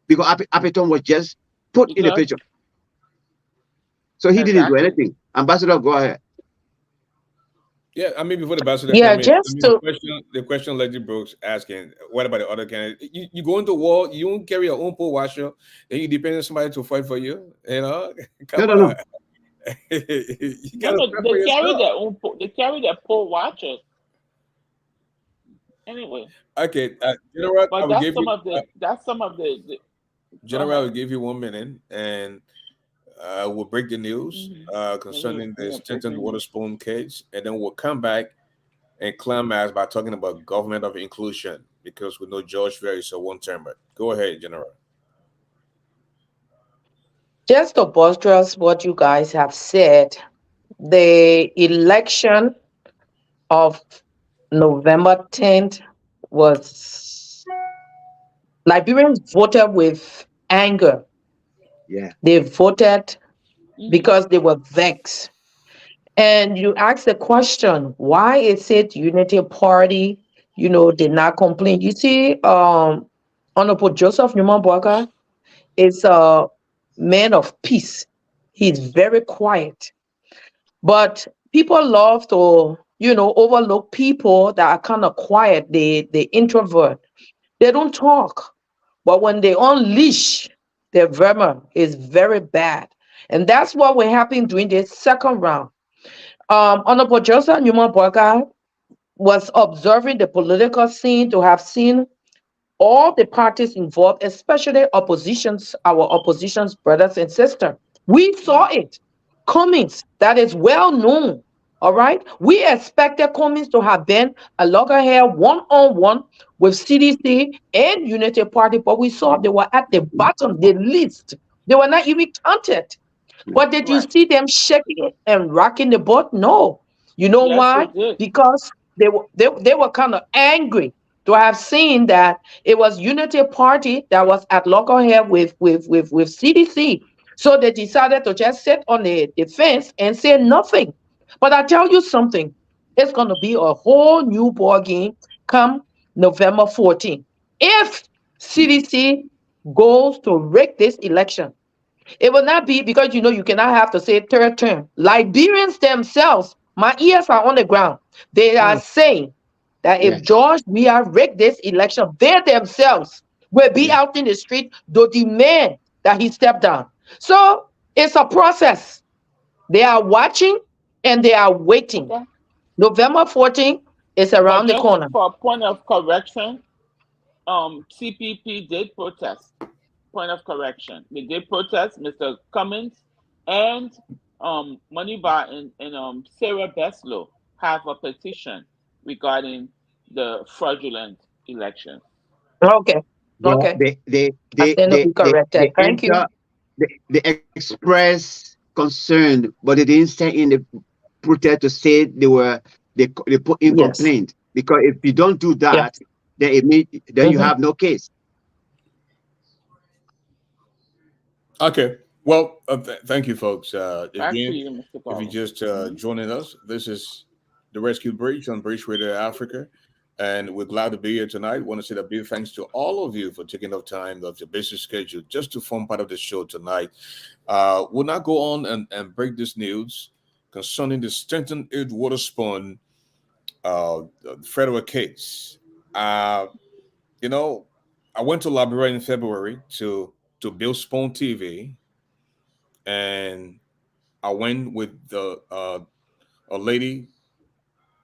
E: because Appeton was just put in the picture. So he didn't do anything. Ambassador, go ahead.
B: Yeah, I mean, before the ambassador, the question Lady Brooks asking, what about the other candidates? You go into war, you don't carry your own poll washer, and you depend on somebody to fight for you. You know,
E: no.
F: They carry their poll watchers. Anyway.
B: Okay, General,
F: but that's some of the
B: General will give you 1 minute, and we'll break the news concerning the Stanton Waterspoon case, and then we'll come back and climax by talking about government of inclusion, because we know George Ferry is a one-termer. Go ahead, General.
D: Just to buttress what you guys have said, the election of November 10th was, Liberians voted with anger.
E: Yeah.
D: They voted because they were vexed. And you ask the question, why is it Unity Party, did not complain? You see, Honorable Joseph Newman Boakai is a man of peace. He's very quiet. But people love to, overlook people that are kind of quiet, the introvert. They don't talk. But when they unleash, their vermin is very bad. And that's what will happen during the second round. Honorable Joseph Newman Boakai was observing the political scene to have seen all the parties involved, especially our opposition's brothers and sisters. We saw it. Cummings, that is well known. All right. We expected Cummings to have been a loggerhead one-on-one with CDC and Unity Party, but we saw they were at the bottom, the least. They were not even counted. But did you see them shaking and rocking the boat? No. You know why? Because they were kind of angry to have seen that it was Unity Party that was at loggerhead with CDC. So they decided to just sit on the fence and say nothing. But I tell you something, it's going to be a whole new ball game come November 14th. If CDC goes to rig this election, it will not be because, you cannot have to say third term. Liberians themselves, my ears are on the ground. They are saying that if George Weah rig this election, they themselves will be out in the street to demand that he step down. So it's a process. They are watching and they are waiting. November 14th is around the corner.
F: For a point of correction, CPP did protest. Point of correction. They did protest. Mr. Cummings and Moniba and Sarah Beslow have a petition regarding the fraudulent election.
D: Okay.
E: Well,
D: okay.
E: They
D: Thank you.
E: They expressed concern, but they didn't say in the protest to say they put in complaint, because if you don't do that, then you have no case.
B: Okay. Well, thank you, folks.
F: Back to
B: Again,
F: you, Mr.
B: if you
F: Paulo.
B: just
F: Mhm.
B: joining us, this is the Rescue Bridge on Bridge Radio Africa, and we're glad to be here tonight. Want to say a big thanks to all of you for taking up time of your busy schedule just to form part of the show tonight. We'll now go on and break this news concerning the Stanton Edge Waterspoon federal case. Uh, you know, I went to Liberia in February to Bill Spoon TV, and I went with a lady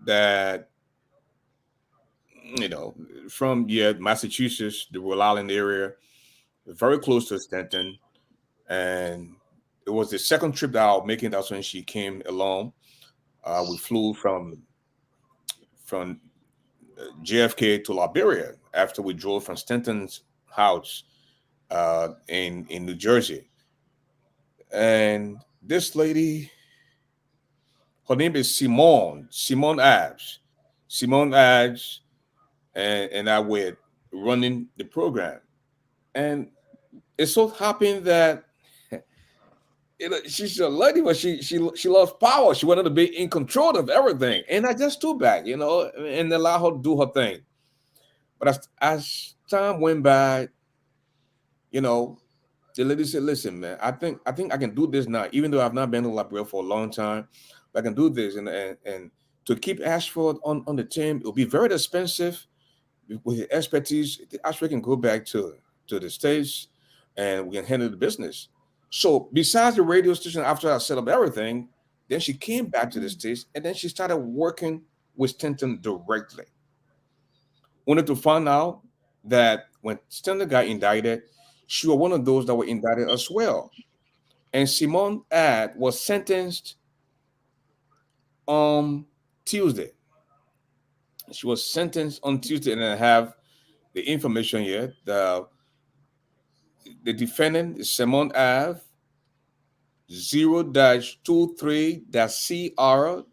B: that you know from Massachusetts, the Rhode Island area, very close to Stanton, and it was the second trip that I was making. That's when she came along. We flew from JFK to Liberia after we drove from Stanton's house in New Jersey, and this lady, her name is Simone Abs. Simone Abs and I were running the program. And it so happened that she's a lady, but she loves power. She wanted to be in control of everything, and I just stood back, and allow her to do her thing. But as time went by, you know, the lady said, "Listen, man, I think I can do this now, even though I've not been in Liberia for a long time. But I can do this, and to keep Ashford on the team, it will be very expensive. With his expertise, Ashford can go back to the States and we can handle the business." So besides the radio station, after I set up everything, then she came back to the States and then she started working with Stanton directly. Wanted to find out that when Stanton got indicted, she was one of those that were indicted as well. And Simone Ad was sentenced on Tuesday. She was sentenced on Tuesday, and I have the information here. The defendant is Simon Ave 0-23-CR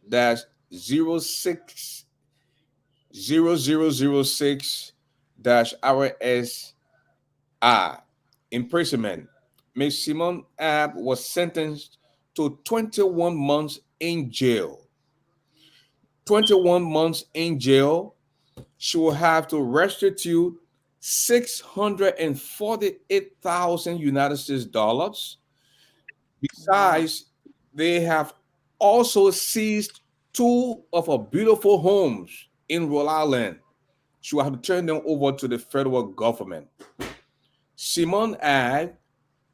B: 060006 RSI imprisonment. Ms. Simon Ab was sentenced to 21 months in jail. 21 months in jail. She will have to restitute 648,000 United States dollars. Besides, they have also seized two of her beautiful homes in Rhode Island. She will have to turn them over to the federal government. Simone Ag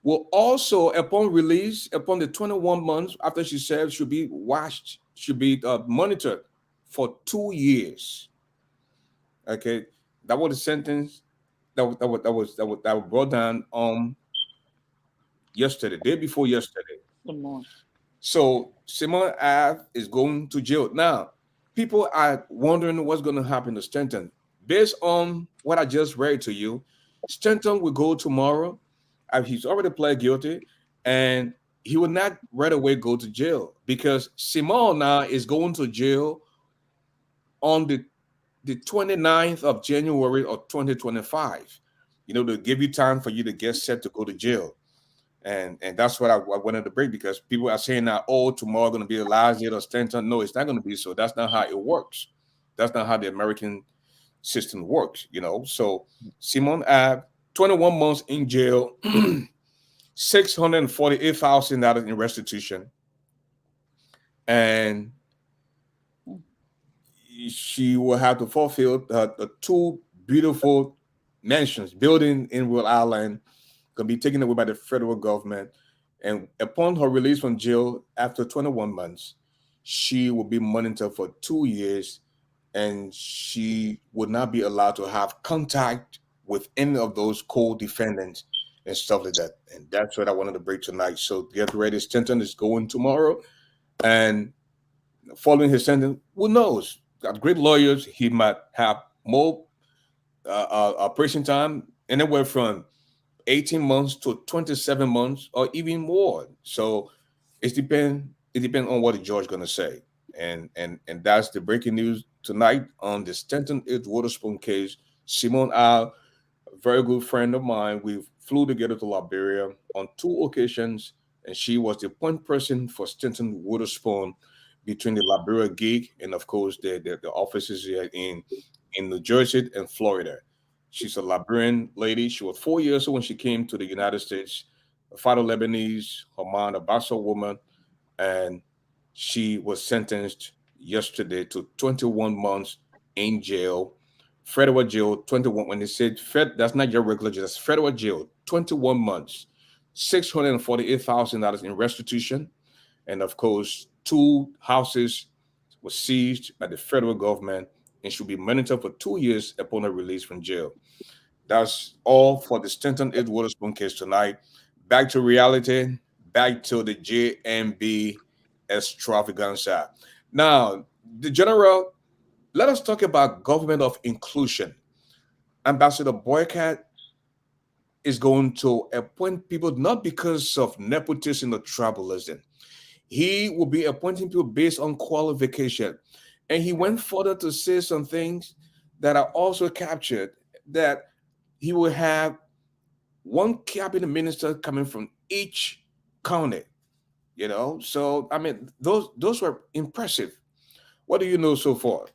B: will also, upon release, upon the 21 months after she served, should be watched, should be monitored for 2 years. Okay, that was the sentence that was brought down yesterday, day before yesterday.
F: Come on.
B: So Simone Ave is going to jail now. People are wondering what's going to happen to Stanton. Based on what I just read to you, Stanton will go tomorrow. He's already pled guilty, and he will not right away go to jail because Simone now is going to jail on the 29th of January of 2025, to give you time for you to get set to go to jail. And that's what I wanted to bring, because people are saying that, oh, tomorrow going to be the last day of Stanton. No, it's not going to be so. That's not how it works. That's not how the American system works, So Simone Ab, 21 months in jail, $648,000 in restitution. And she will have to fulfill the two beautiful mansions, building in Rhode Island, going to be taken away by the federal government. And upon her release from jail after 21 months, she will be monitored for 2 years, and she would not be allowed to have contact with any of those co-defendants and stuff like that. And that's what I wanted to bring tonight. So get ready. Stanton is going tomorrow, and following his sentence, who knows? Got great lawyers. He might have more operation time, anywhere from 18 months to 27 months or even more. So it depends on what the judge is going to say. And that's the breaking news tonight on the Stanton Edge Waterspoon case. Simone Al, a very good friend of mine, we flew together to Liberia on 2 occasions and she was the point person for Stanton Witherspoon between the Liberia gig and, of course, the offices here in New Jersey and Florida. She's a Liberian lady. She was 4 years old when she came to the United States. Her father Lebanese, her mom a Basel woman, and she was sentenced yesterday to 21 months in jail, federal jail. 21. When they said Fed, that's not your regular jail. That's federal jail. 21 months, $648,000 in restitution, and of course, 2 houses were seized by the federal government and should be monitored for 2 years upon her release from jail. That's all for the Stanton Ed Witherspoon case tonight. Back to reality, back to the JMB extravaganza. Now, the general, let us talk about government of inclusion. Ambassador Boycott is going to appoint people not because of nepotism or tribalism. He will be appointing people based on qualification. And he went further to say some things that are also captured, that he will have one cabinet minister coming from each county. So I mean, those were impressive. What do you know so far?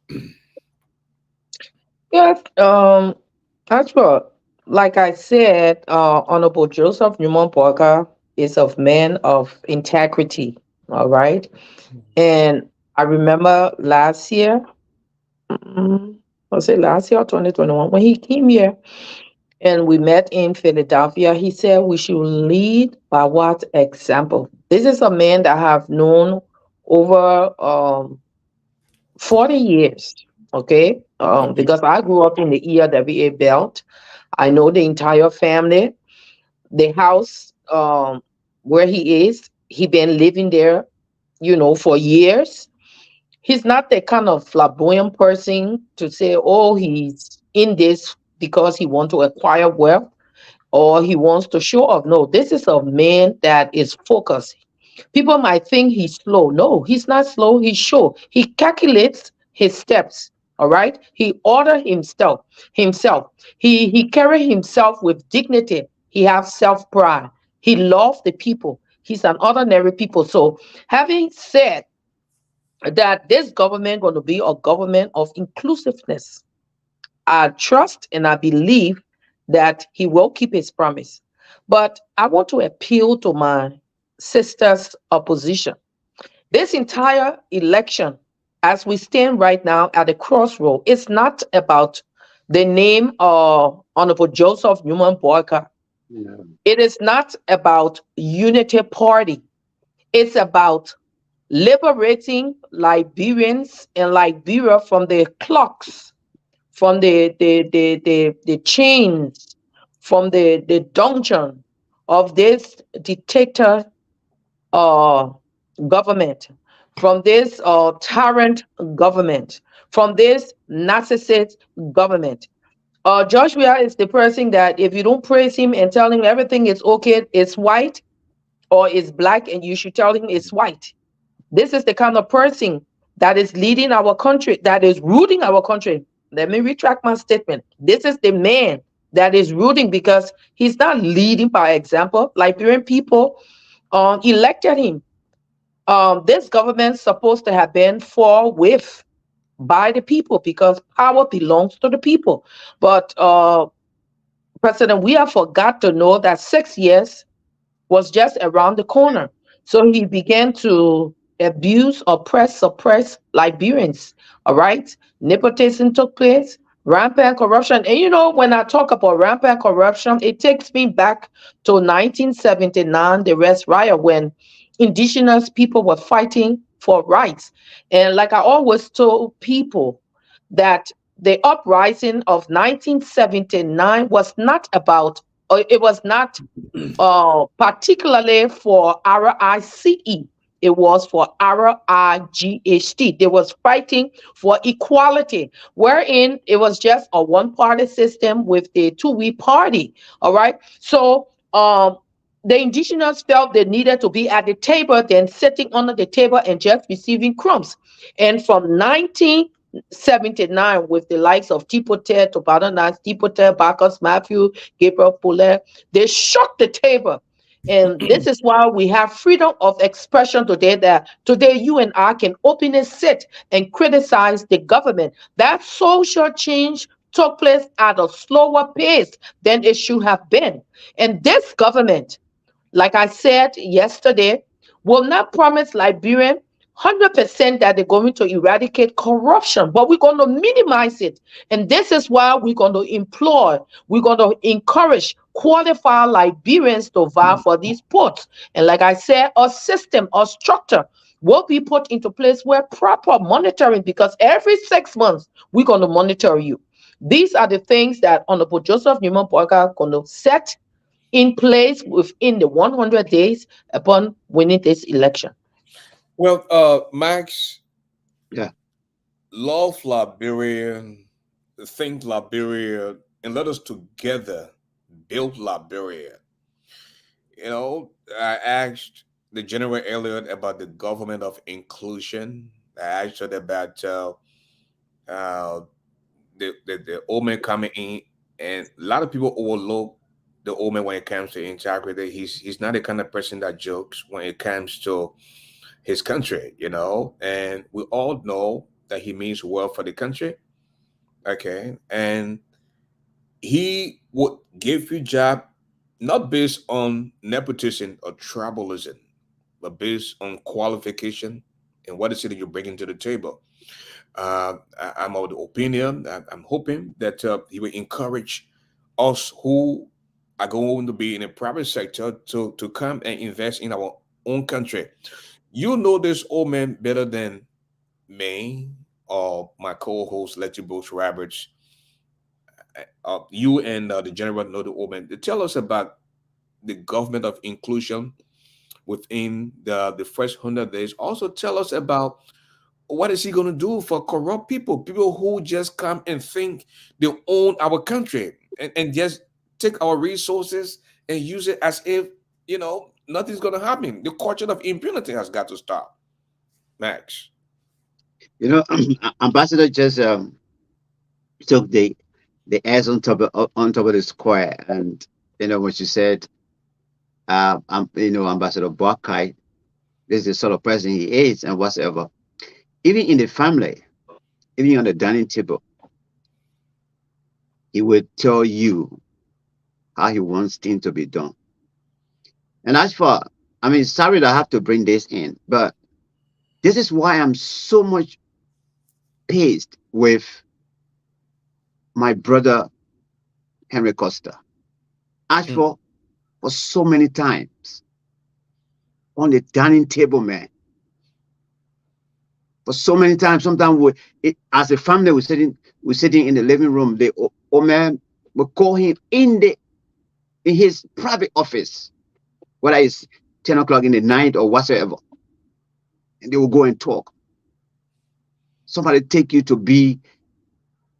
D: Yes, as well, like I said, Honorable Joseph Newman Parker is of man of integrity. All right. And I remember last year, was it last year or 2021, when he came here and we met in Philadelphia, he said we should lead by what example. This is a man that I have known over 40 years, okay? Because I grew up in the ERWA belt. I know the entire family. The house where he is, he been living there, for years. He's not the kind of flamboyant person to say, oh, he's in this because he wants to acquire wealth or he wants to show off. No, this is a man that is focused. People might think he's slow. No, he's not slow. He's sure. He calculates his steps. All right. He orders himself. He carry himself with dignity. He has self-pride. He loves the people. He's an ordinary people. So having said that this government going to be a government of inclusiveness, I trust and I believe that he will keep his promise. But I want to appeal to my sisters' opposition. This entire election, as we stand right now at the crossroad, it's not about the name of Honorable Joseph Newman Boycott.
E: No.
D: It is not about unity party. It's about liberating Liberians and Liberia from the clocks, from the chains, from the dungeon of this dictator government, from this tyrant government, from this narcissist government. Joshua is the person that if you don't praise him and tell him everything is okay, it's white or it's black, and you should tell him it's white. This is the kind of person that is leading our country, that is rooting our country. Let me retract my statement. This is the man that is rooting because he's not leading by example. Liberian people elected him. This government's supposed to have been for with by the people because power belongs to the people. But President, we have forgot to know that 6 years was just around the corner. So he began to abuse, oppress, suppress Liberians. All right. Nepotism took place, rampant corruption. And when I talk about rampant corruption, it takes me back to 1979, the Rest Riot, when indigenous people were fighting for rights. And like I always told people, that the uprising of 1979 was not about, it was not particularly for RICE. It was for RIGHT. They was fighting for equality, wherein it was just a one-party system with a two-way party. All right. So the indigenous felt they needed to be at the table than sitting under the table and just receiving crumbs. And from 1979, with the likes of Tipote, Tobananas, Tipote, Bacchus, Matthew, Gabriel Poulet, they shook the table. And this is why we have freedom of expression today, that today you and I can openly sit and criticize the government. That social change took place at a slower pace than it should have been. And this government, like I said yesterday, will not promise Liberian 100% that they're going to eradicate corruption, but we're going to minimize it. And this is why we're going to implore, we're going to encourage qualified Liberians to vie for these posts. And like I said, a system or structure will be put into place where proper monitoring, because every 6 months we're going to monitor you. These are the things that Honorable Joseph Newman Boyka going to set in place within the 100 days upon winning this election.
B: Well, Max,
E: Yeah.
B: love Liberia, think Liberia, and let us together build Liberia. You know, I asked the General Elliot about the government of inclusion. I asked her about uh, the old man coming in, and a lot of people overlook the old man when it comes to integrity. He's not the kind of person that jokes when it comes to his country, you know, and we all know that he means well for the country. Okay, and he would give you job not based on nepotism or tribalism, but based on qualification and what is it that you're bringing to the table. I'm of the opinion, I'm hoping that he will encourage us who are going to be in the private sector to come and invest in our own country. You know this old man better than me or my co-host Letty Bush Roberts. You and the general know the old man. Tell us about the government of inclusion within the first 100 days. Also, tell us about what is he going to do for corrupt people who just come and think they own our country and just take our resources and use it as if, you know, nothing's going to happen. The culture of impunity has got to stop. Max.
E: You know, Ambassador just took the airs on top of the square, and you know what you said. You know, Ambassador Boakai, this is the sort of person he is, and whatsoever. Even in the family, even on the dining table, he would tell you how he wants things to be done. And as for, I mean, sorry that I have to bring this in, but this is why I'm so much pleased with my brother Henry Costa. As for so many times on the dining table, man. For so many times, sometimes as a family, we're sitting in the living room. The old man will call him in his private office, whether it's 10 o'clock in the night or whatsoever, and they will go and talk. Somebody take you to be,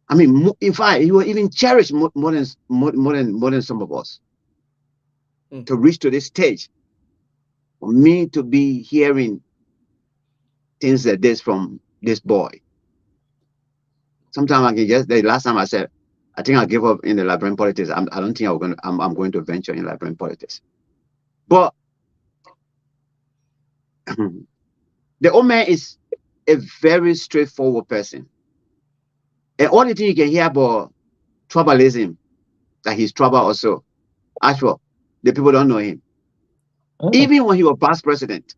E: I mean, in fact, he will even cherish more than some of us to reach to this stage. For me to be hearing things like this from this boy. Sometimes I can just, the last time I said, I think I'll give up in the Liberian politics. I don't think I'm going to venture in Liberian politics. But the old man is a very straightforward person. And only thing you can hear about tribalism, that he's trouble also. Actually, the people don't know him. Even when he was past president,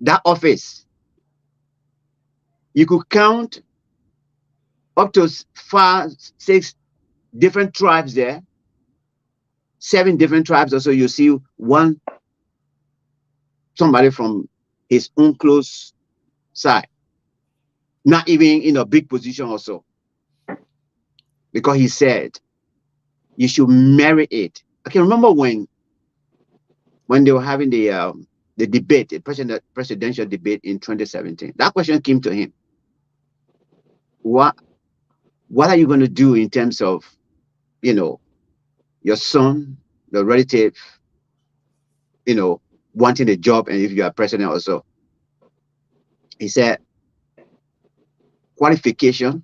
E: that office, you could count up to 5, 6 different tribes there, 7 different tribes. Also, you see somebody from his own close side, not even in a big position also, because he said you should marry it. I can remember when they were having the debate, the presidential debate in 2017. That question came to him. What are you going to do in terms of, you know, your son, the relative, you know, wanting a job, and if you are president also? He said, qualification,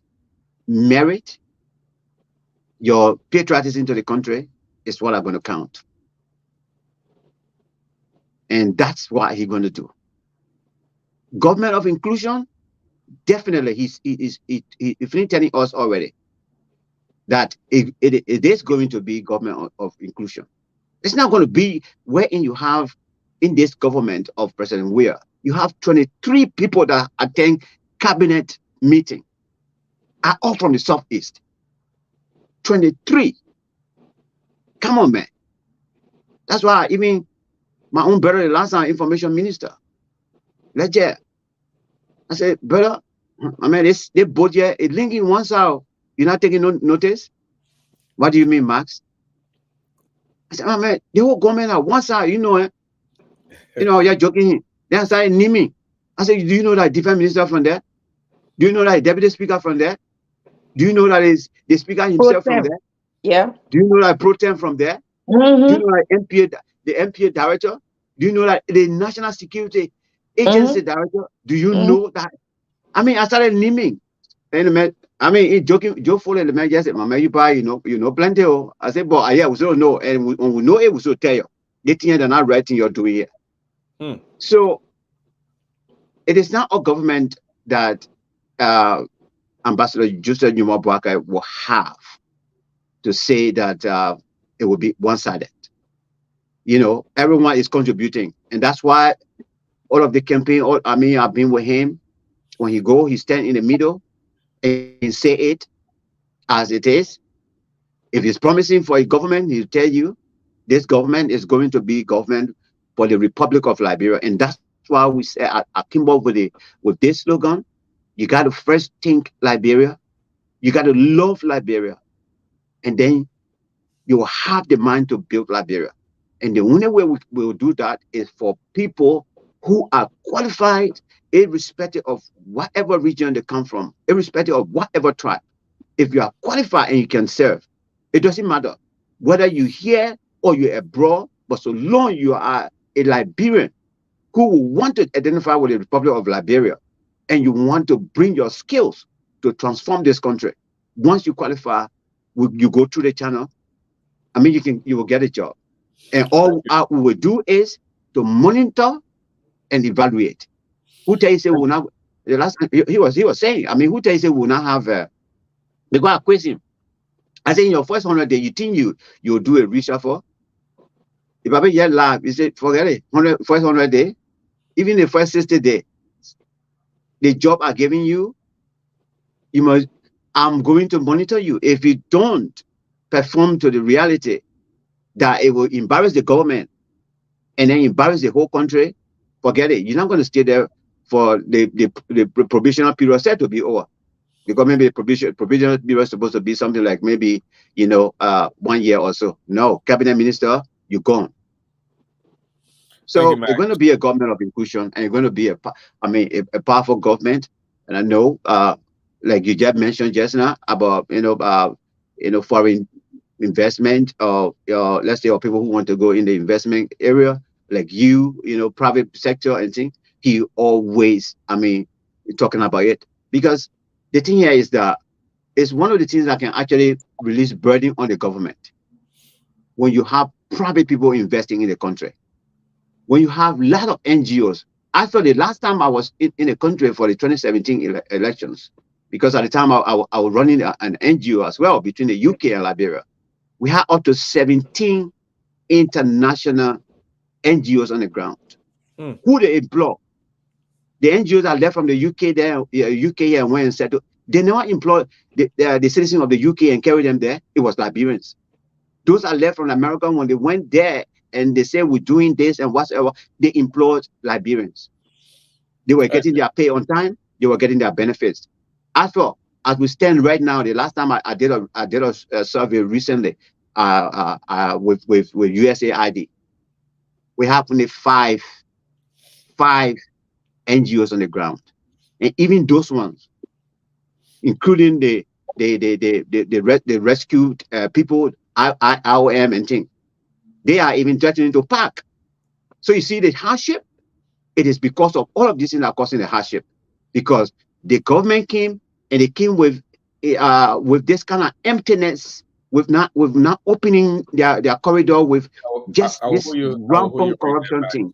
E: merit, your patriotism to the country is what I'm going to count. And that's what he's going to do. Government of inclusion, definitely he's telling us already that it is going to be government of inclusion. It's not going to be wherein you have in this government of President Weir, you have 23 people that attend cabinet meeting, are all from the Southeast. 23. Come on, man. That's why even my own brother, the last time information minister, Ledger, I said, brother, I mean, they both here, it linking one side. You're not taking notice? What do you mean, Max? I said, man, the whole government at one side, you know, you're joking. Then I started naming. I said, do you know that defense minister from there? Do you know that deputy speaker from there? Do you know that is the speaker himself from there?
D: Yeah.
E: Do you know that pro tem from there?
D: Mm-hmm.
E: Do you know that the MPA director? Do you know that the National Security Agency director? Do you know that? I mean, I started naming. And I mean, joking, Joe Foley, the man just said, "Mama, you buy, you know, plenty." I said, "But yeah, we still know, and when we know it, we still tell you. The thing they're not writing, you're doing here." So it is not a government that Ambassador Justin Numa Bwaka will have to say that it will be one-sided. You know, everyone is contributing, and that's why all of the campaign. I've been with him. When he stand in the middle and say it as it is. If he's promising for a government, he'll tell you this government is going to be government for the Republic of Liberia, and that's why we say at Kimball with this slogan: you got to first think Liberia, you got to love Liberia, and then you will have the mind to build Liberia. And the only way we will do that is for people who are qualified, irrespective of whatever region they come from, irrespective of whatever tribe. If you are qualified and you can serve, it doesn't matter whether you're here or you're abroad, but so long you are a Liberian who want to identify with the Republic of Liberia and you want to bring your skills to transform this country, once you qualify, you go through the channel, I mean, you will get a job. And all we will do is to monitor and evaluate. Who tells you will not? The last he was saying, I mean, who tells you will not have? They got a question. I say in your first 100 days, you think you'll do a reshuffle? If I be yet live, you say forget it. First 100 days, even the first 60 days, the job I'm giving you, I'm going to monitor you. If you don't perform to the reality that it will embarrass the government and then embarrass the whole country, forget it. You're not going to stay there for the provisional period set to be over. Because maybe the provisional period is supposed to be something like maybe 1 year or so. No, cabinet minister, you're gone. So it's going to be a government of inclusion, and it's going to be a powerful government. And I know, like you just mentioned just now about foreign investment, or let's say, or people who want to go in the investment area, like private sector and things. He always, talking about it, because the thing here is that it's one of the things that can actually release burden on the government. When you have private people investing in the country, when you have a lot of NGOs. I thought the last time I was in the country for the 2017 elections, because at the time I was running an NGO as well between the UK and Liberia. We had up to 17 international NGOs on the ground. Who they employ? The NGOs that left from the UK there, UK here and went and settled. They never employed the citizens of the UK and carried them there. It was Liberians. Those that left from America, when they went there and they said we're doing this and whatever, they employed Liberians. They were getting their pay on time. They were getting their benefits. As we stand right now, the last time I did a survey recently with USAID, we have only five NGOs on the ground, and even those ones, including the rescued people, IOM and things, they are even threatening to pack. So you see the hardship. It is because of all of these things that are causing the hardship, because the government came and they came with this kind of emptiness, with not opening their corridor, with just this rampant corruption thing.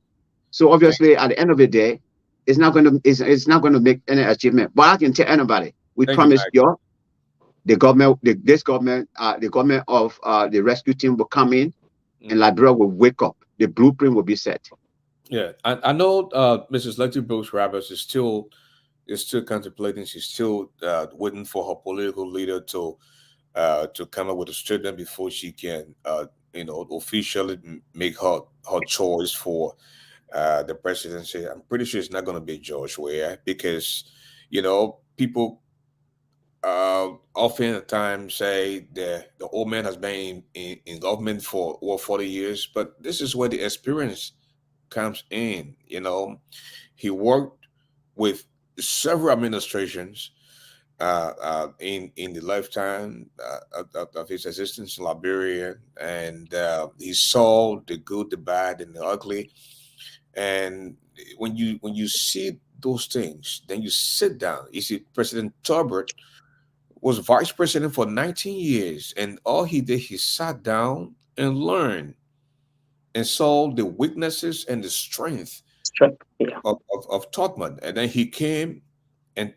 E: So obviously, at the end of the day, it's not going to make any achievement. But I can tell anybody, we
B: Thank you,
E: promise
B: Max.
E: you, this government, the government of the rescue team will come in, and Liberia will wake up. The blueprint will be set.
B: Yeah, I know Mrs. Letty Brooks Roberts is still contemplating. She's still waiting for her political leader to come up with a statement before she can officially make her choice for the presidency. I'm pretty sure it's not going to be George Weah because people often at times say the old man has been in government for over 40 years, but this is where the experience comes in. He worked with several administrations in the lifetime of his existence in Liberia, and he saw the good, the bad, and the ugly. And when you see those things, then you sit down. You see, President Turbert was vice president for 19 years, and all he did, he sat down and learned and saw the weaknesses and the strength
D: Yeah.
B: of Todman. And then he came and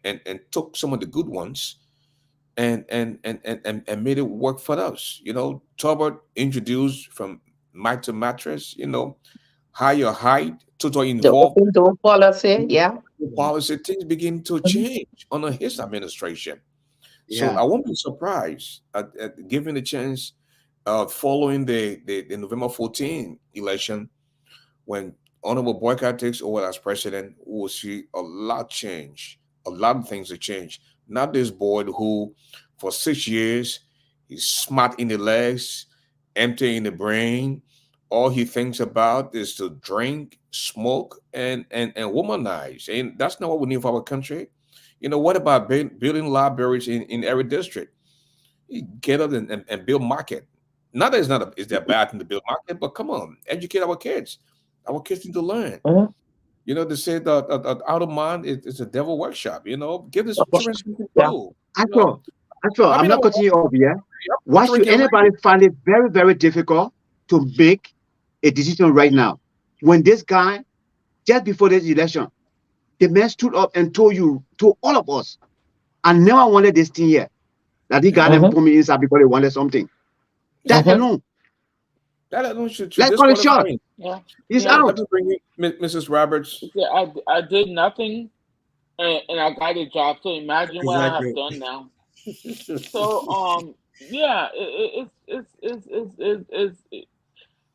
B: took some of the good ones and made it work for us. Tolbert introduced from mic to mattress, higher height, total
D: The
B: involved
D: open door policy. Yeah.
B: policy. Things begin to
D: Mhm.
B: change under his administration. So
E: Yeah.
B: I won't be surprised at given the chance following the November 14 election when Honorable Boycott takes over as president, we will see a lot change, a lot of things to change. Not this boy who, for 6 years, he's smart in the legs, empty in the brain. All he thinks about is to drink, smoke, and womanize. And that's not what we need for our country. What about building libraries in every district? You get up and build market. Not that is that bad thing to build market, but come on, educate our kids. Our kids need to learn.
D: Mhm.
B: They say that out of mind is a devil workshop. Give the children something to
D: Yeah.
B: do.
E: Actual, actual,
B: I
E: I'm
B: mean,
E: not cutting you off here. Why
B: children
E: should
B: can
E: anybody
B: read.
E: find it very, very difficult to make a decision right now? When this guy, just before this election, the man stood up and told all of us, I never wanted this thing here. That he got them
D: Mhm.
E: put me inside because they wanted something. That
D: Mhm.
E: alone,
B: That alone should
E: let's call it
B: disqualify
E: short.
B: him.
F: Yeah,
E: He's
F: yeah.
B: Let
E: out.
B: me bring you Mrs. Roberts.
F: See, I did nothing, and I got a job. So imagine what I have
A: Exactly.
F: done now. So yeah,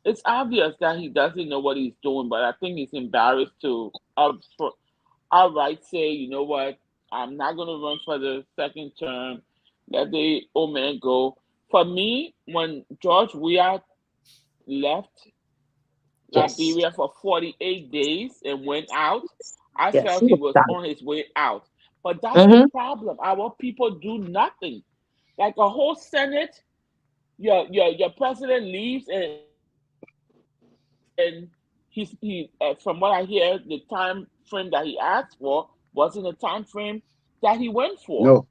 F: it's obvious that he doesn't know what he's doing, but I think he's embarrassed to outright say, you know what, I'm not going to run for the second term. Let the old man go. For me, when George Weah left
D: Yes.
F: Liberia for 48 days and went out, I
D: Yes.
F: felt
D: He
F: he
D: was
F: was
D: done.
F: on his way out. But that's the
D: Mhm.
F: problem. Our people do nothing. Like a whole Senate, your president leaves, and from what I hear, the time frame that he asked for wasn't the time frame that he went for.
E: No.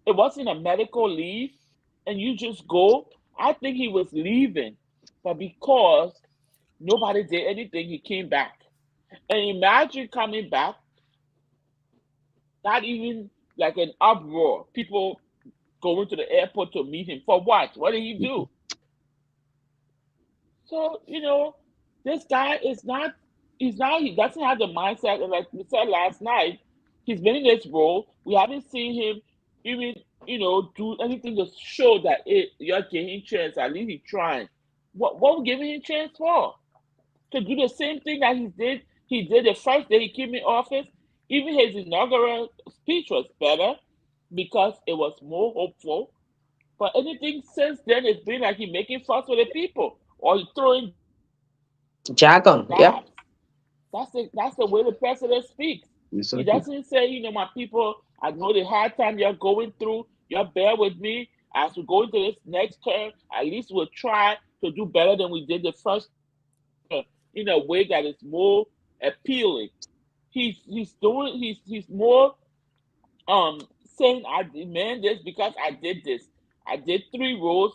F: It wasn't a medical leave, and you just go. I think he was leaving, but because nobody did anything, he came back. And imagine coming back, not even like an uproar. People going to the airport to meet him for what? What did he do? So, this guy is not, he doesn't have the mindset. And like we said last night, he's been in this role. We haven't seen him even, do anything to show that you're giving chance. At least he's trying. What we giving him chance for? To do the same thing that he did the first day he came in office. Even his inaugural speech was better because it was more hopeful. But anything since then, it's been like he making fuss with the people or he throwing
D: Jargon. Yeah.
F: jabs. That's the way the president speaks. He
E: Exactly.
F: doesn't say, my people, I know the hard time you're going through. You bear with me as we go into this next term. At least we'll try to do better than we did the first term in a way that is more appealing. He's more saying I demand this because I did this. I did 3 rows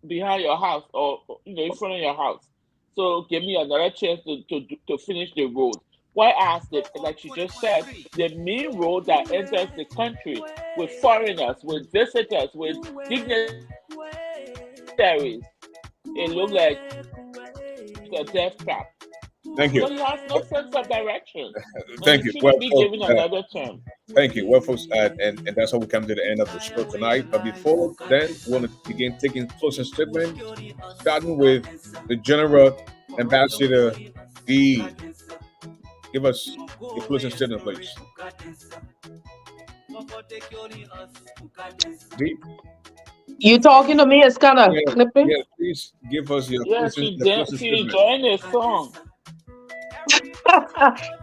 F: behind your house or in front of your house. So give me another chance to finish the road. why I asked it, like she just said, the main road that enters the country with foreigners, with visitors, with dignitaries, it looks like a death trap.
B: Thank
F: So
B: you.
F: he has no sense of direction.
B: Thank
F: And
B: you.
F: he
B: Well,
F: shouldn't be
B: folks,
F: given another term.
B: thank you. Well, folks, and that's how we come to the end of the show tonight. But before then, we want to begin taking closer statements, starting with the General Ambassador D. Give us your closing statement, please. D?
D: You talking to me? It's kind of
B: Yeah,
D: clipping.
B: yeah, please give us your
F: Yeah,
B: closing
F: she
B: statement.
F: enjoying the song.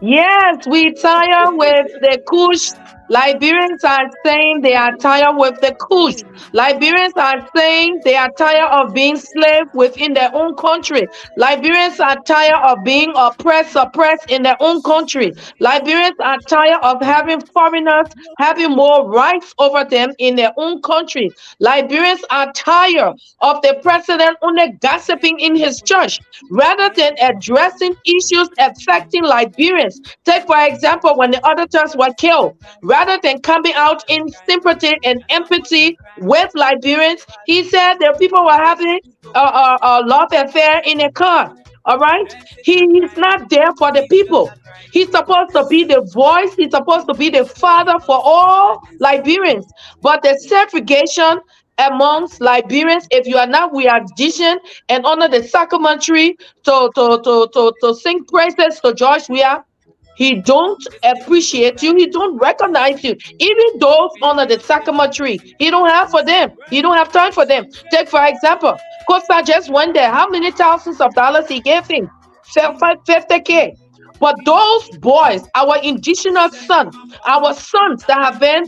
D: Yes, we tired with the Kush. Liberians are saying they are tired with the Kush. Liberians are saying they are tired of being slaves within their own country. Liberians are tired of being suppressed in their own country. Liberians are tired of having foreigners having more rights over them in their own country. Liberians are tired of the president only gossiping in his church rather than addressing issues affecting Liberians. Take, for example, when the auditors were killed, rather than coming out in sympathy and empathy with Liberians, he said that people were having a love affair in a car. All right? He's not there for the people. He's supposed to be the voice. He's supposed to be the father for all Liberians. But the segregation amongst Liberians, if you are not we are audition and under the sacrament tree to sing praises to George Weah, he don't appreciate you. He don't recognize you. Even those under the sacrament tree, he don't have for them. He don't have time for them. Take for example, Costa just went there. How many thousands of dollars he gave him? 50K. But those boys, our indigenous sons, our sons that have been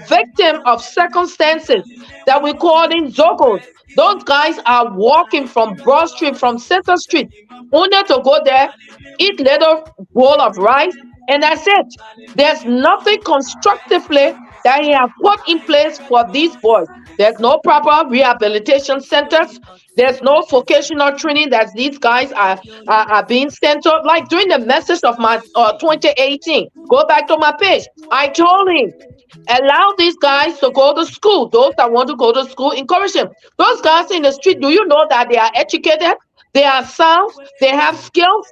D: victim of circumstances that we call in Zogos, those guys are walking from Broad Street, from Center Street, only to go there, eat little bowl of rice, and that's it. There's nothing constructively that he has put in place for these boys. There's no proper rehabilitation centers. There's no vocational training that these guys are being sent to. Like during the message of my 2018, go back to my page. I told him, allow these guys to go to school. Those that want to go to school, encourage them. Those guys in the street, do you know that they are educated? They are sound. They have skills.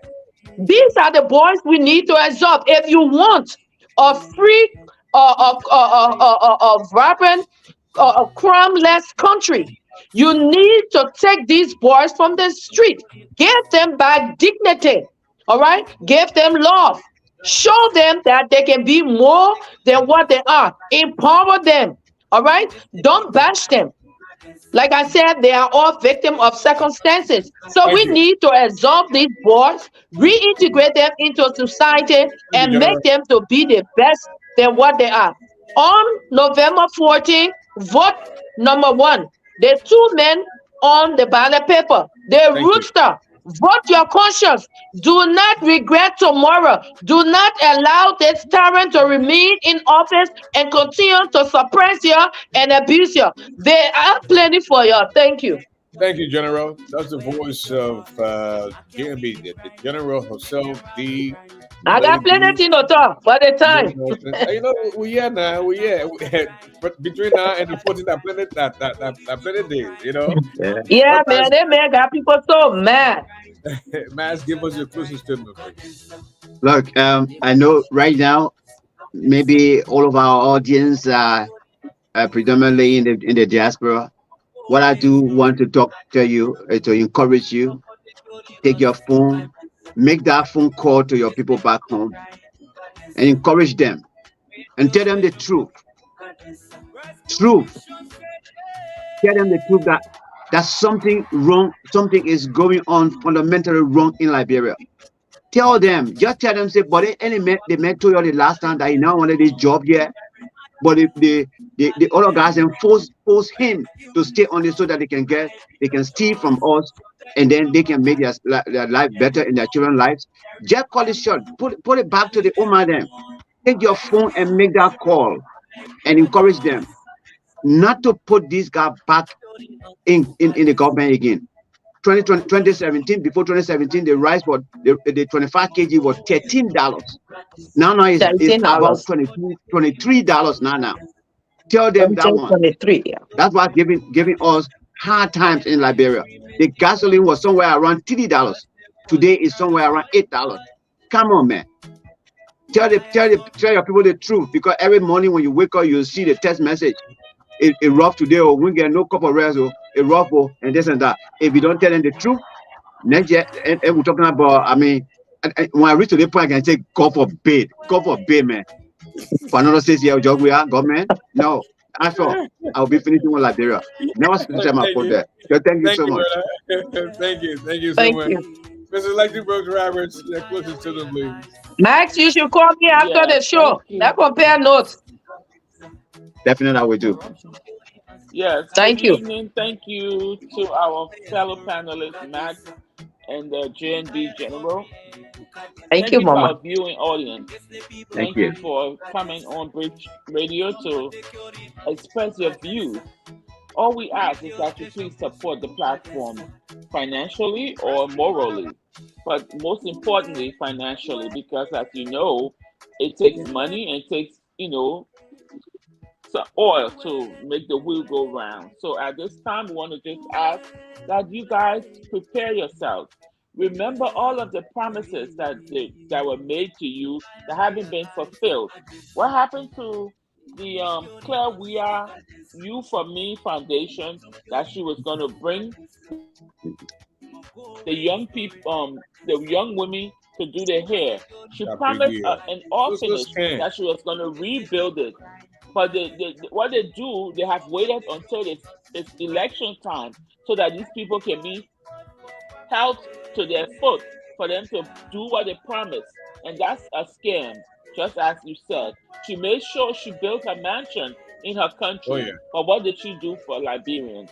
D: These are the boys we need to absorb. If you want a free, vibrant, crime-less country, you need to take these boys from the street, give them back dignity. All right, give them love. Show them that they can be more than what they are. Empower them. All right, don't bash them. Like I said, they are all victims of circumstances. So
B: Thank
D: we
B: you.
D: need to absorb these boys, reintegrate them into society,
B: Thank you,
D: and
B: General.
D: make them to be the best than what they are. On November 14th, vote number 1. The 2 men on the ballot paper. The
B: Thank you.
D: rooster. Vote your conscience. Do not regret tomorrow. Do not allow this tyrant to remain in office and continue to suppress you and abuse you. They are plenty for you. Thank you.
B: Thank you, General. That's the voice of GMB, the General herself, the
D: I got plenty to talk for the time.
B: You know, we here now. We here. But between now and the 14th, that plenty days. You know.
D: Yeah, man, that man got people so mad.
B: Mas, give us your closing statement, please.
E: Look, I know right now, maybe all of our audience are predominantly in the diaspora. What I do want to talk to you, to encourage you, take your phone, make that phone call to your people back home, and encourage them, and tell them the truth. Truth. Tell them the truth that something wrong, something is going on fundamentally wrong in Liberia. Tell them, just tell them, say, but they told you the last time that he now wanted this job here, but the other guys and force him to stay on it so that they can steal from us, and then they can make their life better in their children's lives. Just call it short. Put it back to the Oma them. Take your phone and make that call and encourage them not to put this guy back in the government again. 2017, before 2017, the rice for the 25 kg was $13. Now it's about $23 now. Tell them that one.
D: 23, yeah.
E: That's what's giving us hard times in Liberia. The gasoline was somewhere around $30. Today is somewhere around $8. Come on, man. Tell your people the truth, because every morning when you wake up, you'll see the text message. It rough today, or we get no cup of rest, or it rough, and this and that. If you don't tell them the truth, next year, and we're talking about, I mean, when I reach to the point, I can say, God forbid, man. For another 6 years, job we are government. No, that's all. I'll be finishing with Liberia. Never spend my phone there. So thank you so much.
B: Thank you so much. Mr. Electric Brooks Roberts, closest to the lead.
D: Max, you should call me after the show. Let's compare notes.
E: Definitely, I will do.
F: Yes.
D: Thank you.
F: Evening. Thank you to our fellow panelists, Max and the JNB General.
D: Thank you,
F: to
D: Mama.
F: our viewing audience. Thank you for coming on Bridge Radio to express your views. All we ask is that you please support the platform financially or morally, but most importantly, financially, because as you know, it takes money and it takes, some oil to make the wheel go round. So at this time, we want to just ask that you guys prepare yourselves. Remember all of the promises that were made to you that haven't been fulfilled. What happened to the Claire Weir You For Me Foundation that she was going to bring the young people, the young women to do their hair? She promised an orphanage that she was going to rebuild it. But what they do, they have waited until it's election time so that these people can be held to their foot for them to do what they promised. And that's a scam, just as you said. She made sure she built a mansion in her country. But what did she do for Liberians?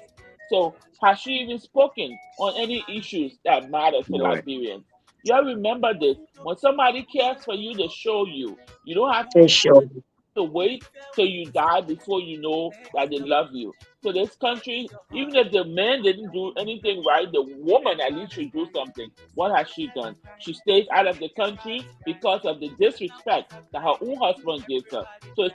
F: So has she even spoken on any issues that matter to Liberians? You all remember this. When somebody cares for you, they show you. You don't have to wait till you die before you know that they love you. So this country, even if the man didn't do anything right, the woman at least should do something. What has she done? She stays out of the country because of the disrespect that her own husband gives her. So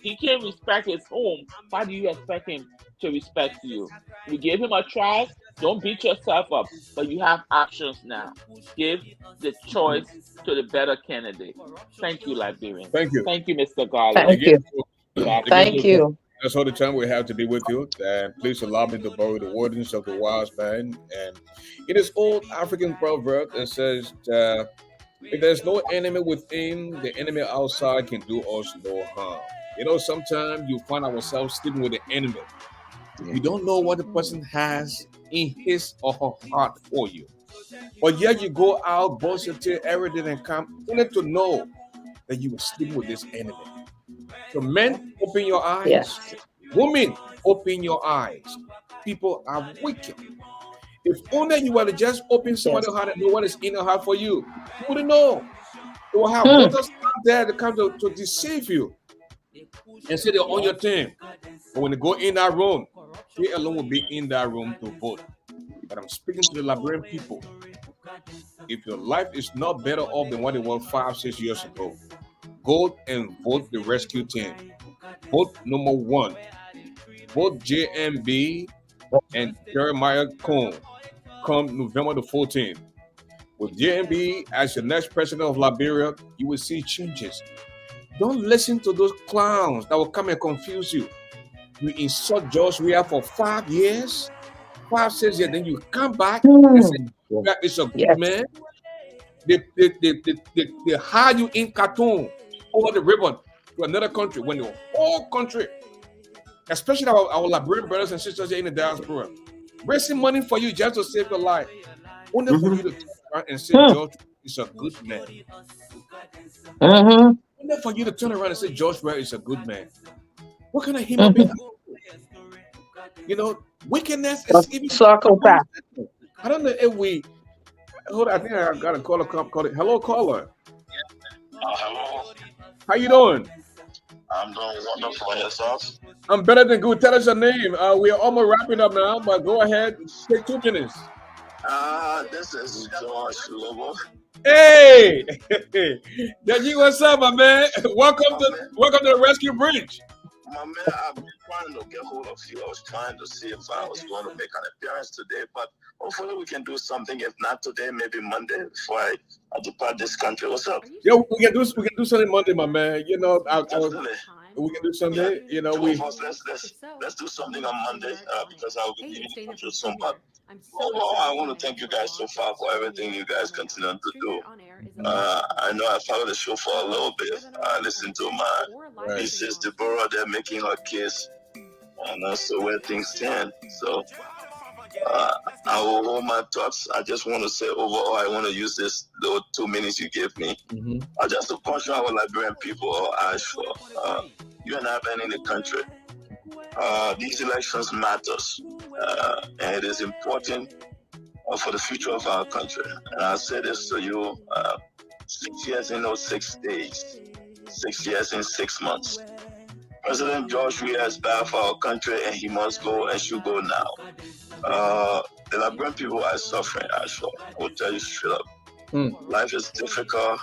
F: he can't respect his home. Why do you expect him to respect you? You gave him a try. Don't beat yourself up, but you have options now. Give the choice to the better candidate. Thank you, Liberian.
B: Thank you.
F: Thank you, Mr. Garland.
D: Thank you. Thank you.
B: That's all the time we have to be with you. And please allow me to borrow the wordings of the wise man. And it is old African proverb that says, if there's no enemy within, the enemy outside can do us no harm. Sometimes you find ourselves sleeping with the enemy. You don't know what the person has in his or her heart for you. But yet you go out, boast until everything and come, only to know that you were sleeping with this enemy. So men, open your eyes.
D: Yes.
B: Women, open your eyes. People are wicked. If only you were to just open somebody's heart and know what is in her heart for you, you wouldn't know. They will have others out there that come to deceive you and say they're on your team. But when they go in that room, they alone will be in that room to vote. But I'm speaking to the Liberian people. If your life is not better off than what it was 5-6 years ago, go and vote the rescue team. Vote number 1. Vote JMB and Jeremiah Cohn come November the 14th. With JMB as the next president of Liberia, you will see changes. Don't listen to those clowns that will come and confuse you. You insult George Weah for 5 years, 5-6 years, then you come back and say that is a good man. They hire you in Khartoum over the river to another country when the whole country, especially our Liberian brothers and sisters here in the diaspora, raising money for you just to save your life. Only for you to turn around and say George is a good man. Only for you to turn around and say George Weah is a good man. What kind of human being? Wickedness is even
D: psychopath.
B: I don't know if we. Hold on, I think I got a caller. Call it. Hello, caller.
G: Hello.
B: How you doing?
G: I'm doing wonderful. And yourself?
B: I'm better than good. Tell us your name. We are almost wrapping up now, but go ahead. Take 2 minutes.
G: This is George Lobo.
B: Hey, Deji, what's up, my man? Welcome
G: My
B: to
G: man.
B: the Rescue Bridge.
G: My man, I've been trying to get hold of you. I was trying to see if I was going to make an appearance today, but hopefully we can do something. If not today, maybe Monday before I depart this country. What's up?
B: Yeah, we can do something Monday, my man. You know,
G: Definitely.
B: we can do Sunday. You know,
G: Two of us, let's do something on Monday because I'll be leaving the country soon. But overall, I want to thank you guys so far for everything you guys continue to do. I know I followed the show for a little bit. I listened to my Mrs. Deborah. They're making her case, and also where things stand. So I will hold my thoughts. I just want to say overall, I want to use this little 2 minutes you gave me just to caution our Liberian people or Ashford. You and I have been in the country. These elections matters, and it is important for the future of our country. And I'll say this to you, 6 years in 6 days, 6 years in 6 months. President George Weah is bad for our country and he must go and should go now. The Liberian people are suffering, actually. I will tell you straight up. Life is difficult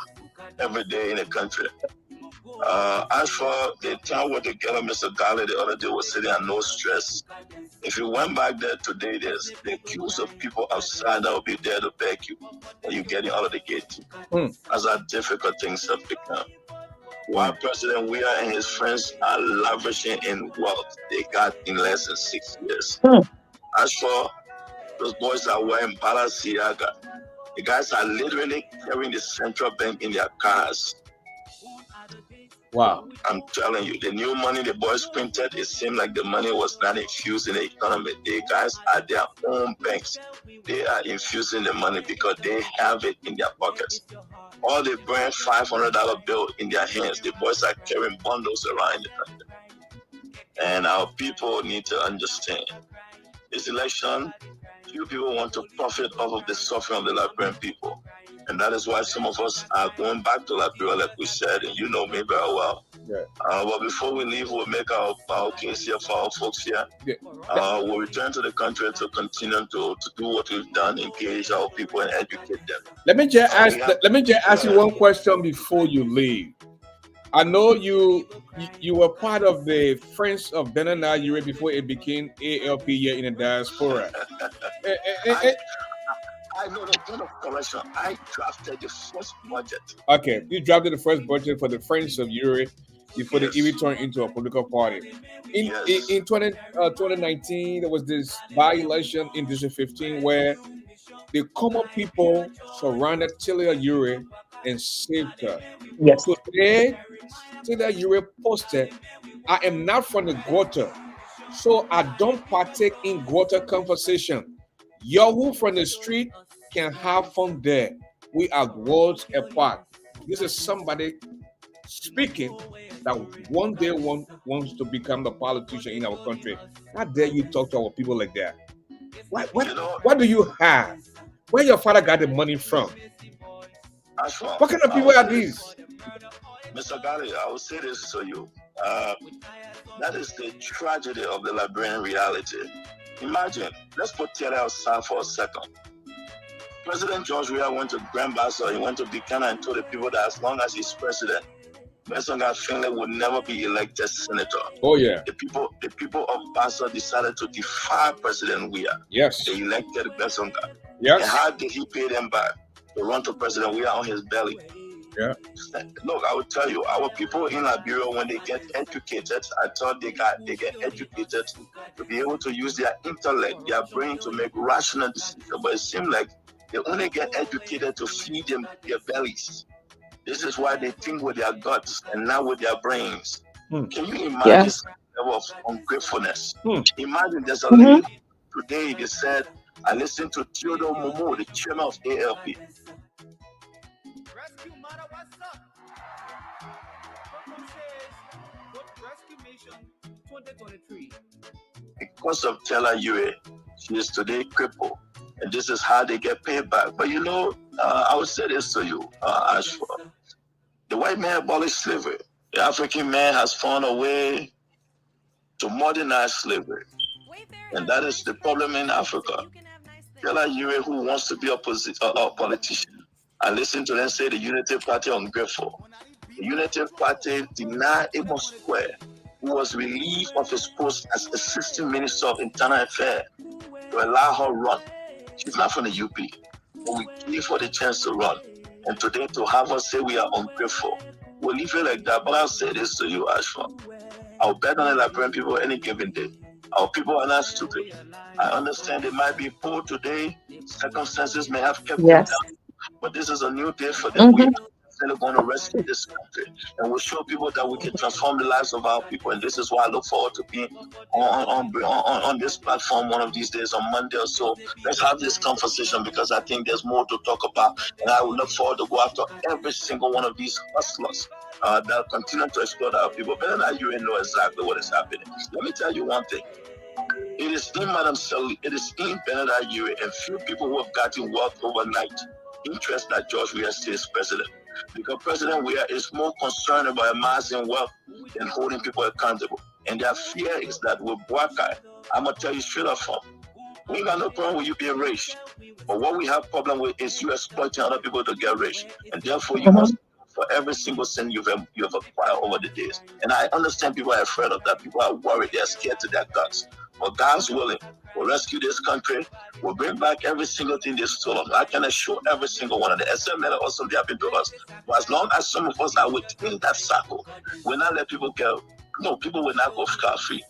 G: every day in the country. As for the town where together, Mr. Gali the other day was sitting on no stress. If you went back there today, there's the queues of people outside that will be there to beg you when you're getting out of the gate. That's how difficult things have become. While President Weah and his friends are lavishing in wealth they got in less than 6 years. As for those boys that were in Balenciaga, the guys are literally carrying the central bank in their cars.
B: Wow.
G: I'm telling you, the new money the boys printed, it seemed like the money was not infused in the economy. The guys are their own banks. They are infusing the money because they have it in their pockets. All they bring $500 bill in their hands. The boys are carrying bundles around the country. And our people need to understand this election, few people want to profit off of the suffering of the Liberian people. And that is why some of us are going back to Liberia, like we said, and you know me very well.
B: Yeah.
G: But before we leave, we'll make our case here for our folks here.
B: Yeah.
G: We'll return to the country to continue to do what we've done, engage our people and educate them.
B: Let me just ask you one question before you leave. I know you were part of the Friends of Benana Ure before it became ALP here in the diaspora.
G: I know the point of correction. I drafted the first budget.
B: Okay, you drafted the first budget for the Friends of Ure before they even turned into a political party. In 2019, there was this by-election in District 15 where the common people surrounded Celia Ure and saved her.
D: Yes.
B: So today, Celia Ure posted, "I am not from the gutter, so I don't partake in gutter conversation. Y'all who from the street can have fun there. We are worlds apart." This is somebody speaking that one day wants to become the politician in our country. How dare you talk to our people like that? What do you have? Where your father got the money from? What kind of people are these?
G: Mr. Gali, I will say this to you. That is the tragedy of the Liberian reality. Imagine, let's put Tierra aside for a second. President George Weah went to Grand Bassa, he went to Buchanan and told the people that as long as he's president, Besonga Finlay would never be elected senator.
B: Oh yeah.
G: The people of Bassa decided to defy President Weah.
B: Yes.
G: They elected Besonga.
B: Yes.
G: And how did he pay them back? To run to President Weah on his belly.
B: Yeah.
G: Look, I will tell you, our people in Liberia, when they get educated, I thought they get educated to be able to use their intellect, their brain to make rational decisions. But it seems like they only get educated to feed them their bellies. This is why they think with their guts and not with their brains. Can you imagine this level of ungratefulness? Imagine there's a lady today, they said, I listened to Theodore Momo, the chairman of ALP. Because of Tella Ure, she is today crippled. And this is how they get paid back. But you know, I would say this to you, Ashford. The white man abolished slavery. The African man has found a way
H: to modernize slavery. And that is the problem in Africa. Yala Yure, who wants to be a politician, and listen to them say the Unity Party ungrateful. The Unity Party denied Amos Square, who was relieved of his post as Assistant Minister of Internal Affairs, to allow her run. She's not from the UP, but we gave her the chance to run. And today to have her say we are ungrateful, we'll leave it like that. But I'll say this to you, Ashford. I'll bet on the Liberian people any given day. Our people are not stupid. I understand they might be poor today. Circumstances may have kept them down. But this is a new day for them. We are going to rescue this country. And we'll show people that we can transform the lives of our people. And this is why I look forward to being on this platform one of these days on Monday or so. Let's have this conversation because I think there's more to talk about. And I will look forward to go after every single one of these hustlers that continue to exploit our people. Better than you know exactly what is happening. Let me tell you one thing. It is in Madam Selly, it is in Benedict Ayure and few people who have gotten wealth overnight interest that George Weah stays president. Because President Weah is more concerned about amassing wealth than holding people accountable. And their fear is that with Boakai, I'm going to tell you straight up front, we ain't got no problem with you being rich. But what we have problem with is you exploiting other people to get rich. And therefore you must for every single sin you've acquired over the days. And I understand people are afraid of that. People are worried. They're scared to their guts. But God's willing, we'll rescue this country. We'll bring back every single thing they stole. I can assure every single one of the SML also they have been to us. But as long as some of us are within that circle, we'll not let people go. No, people will not go scot-free.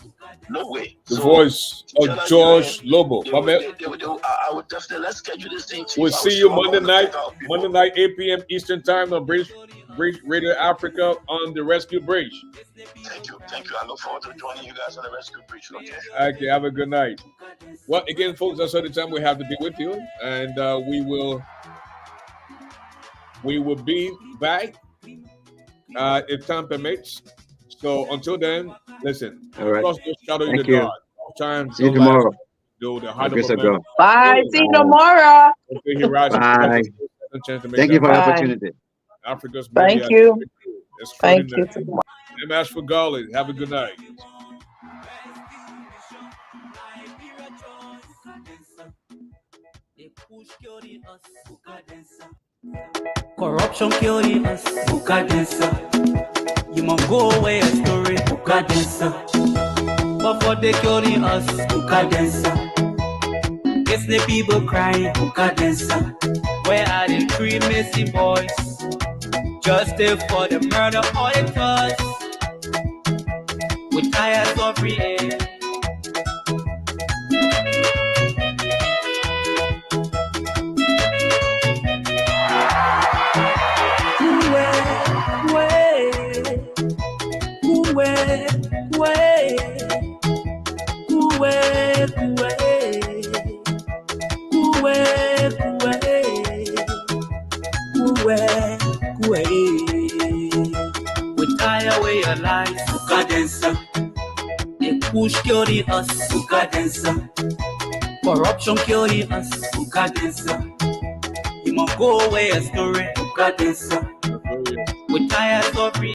H: No way.
B: The voice of George Lobo.
H: I would definitely, let's schedule this thing.
B: We'll see you Monday night, 8 p.m. Eastern Time on Bridge Radio Africa on the Rescue Bridge.
H: Thank you. I look forward to joining you guys on the Rescue Bridge.
B: Okay, have a good night. Well, again, folks, that's all the time we have to be with you, and we will be back if time permits. So until then, listen.
E: All right.
B: Thank you. Time,
E: see you tomorrow.
D: Bye. See you tomorrow.
E: Bye. Thank you for the opportunity.
B: Africa's
D: Thank you.
B: Thank you. I'm Ashford Garland. Have a good night.
A: Corruption curing us, you must go away a story, but for the curing us, it's the people crying, where are the three missing boys? Justice for the murder auditors, we're tired of real. We tie away your life, they push curing us, corruption curing us, you must go away a story, we tired of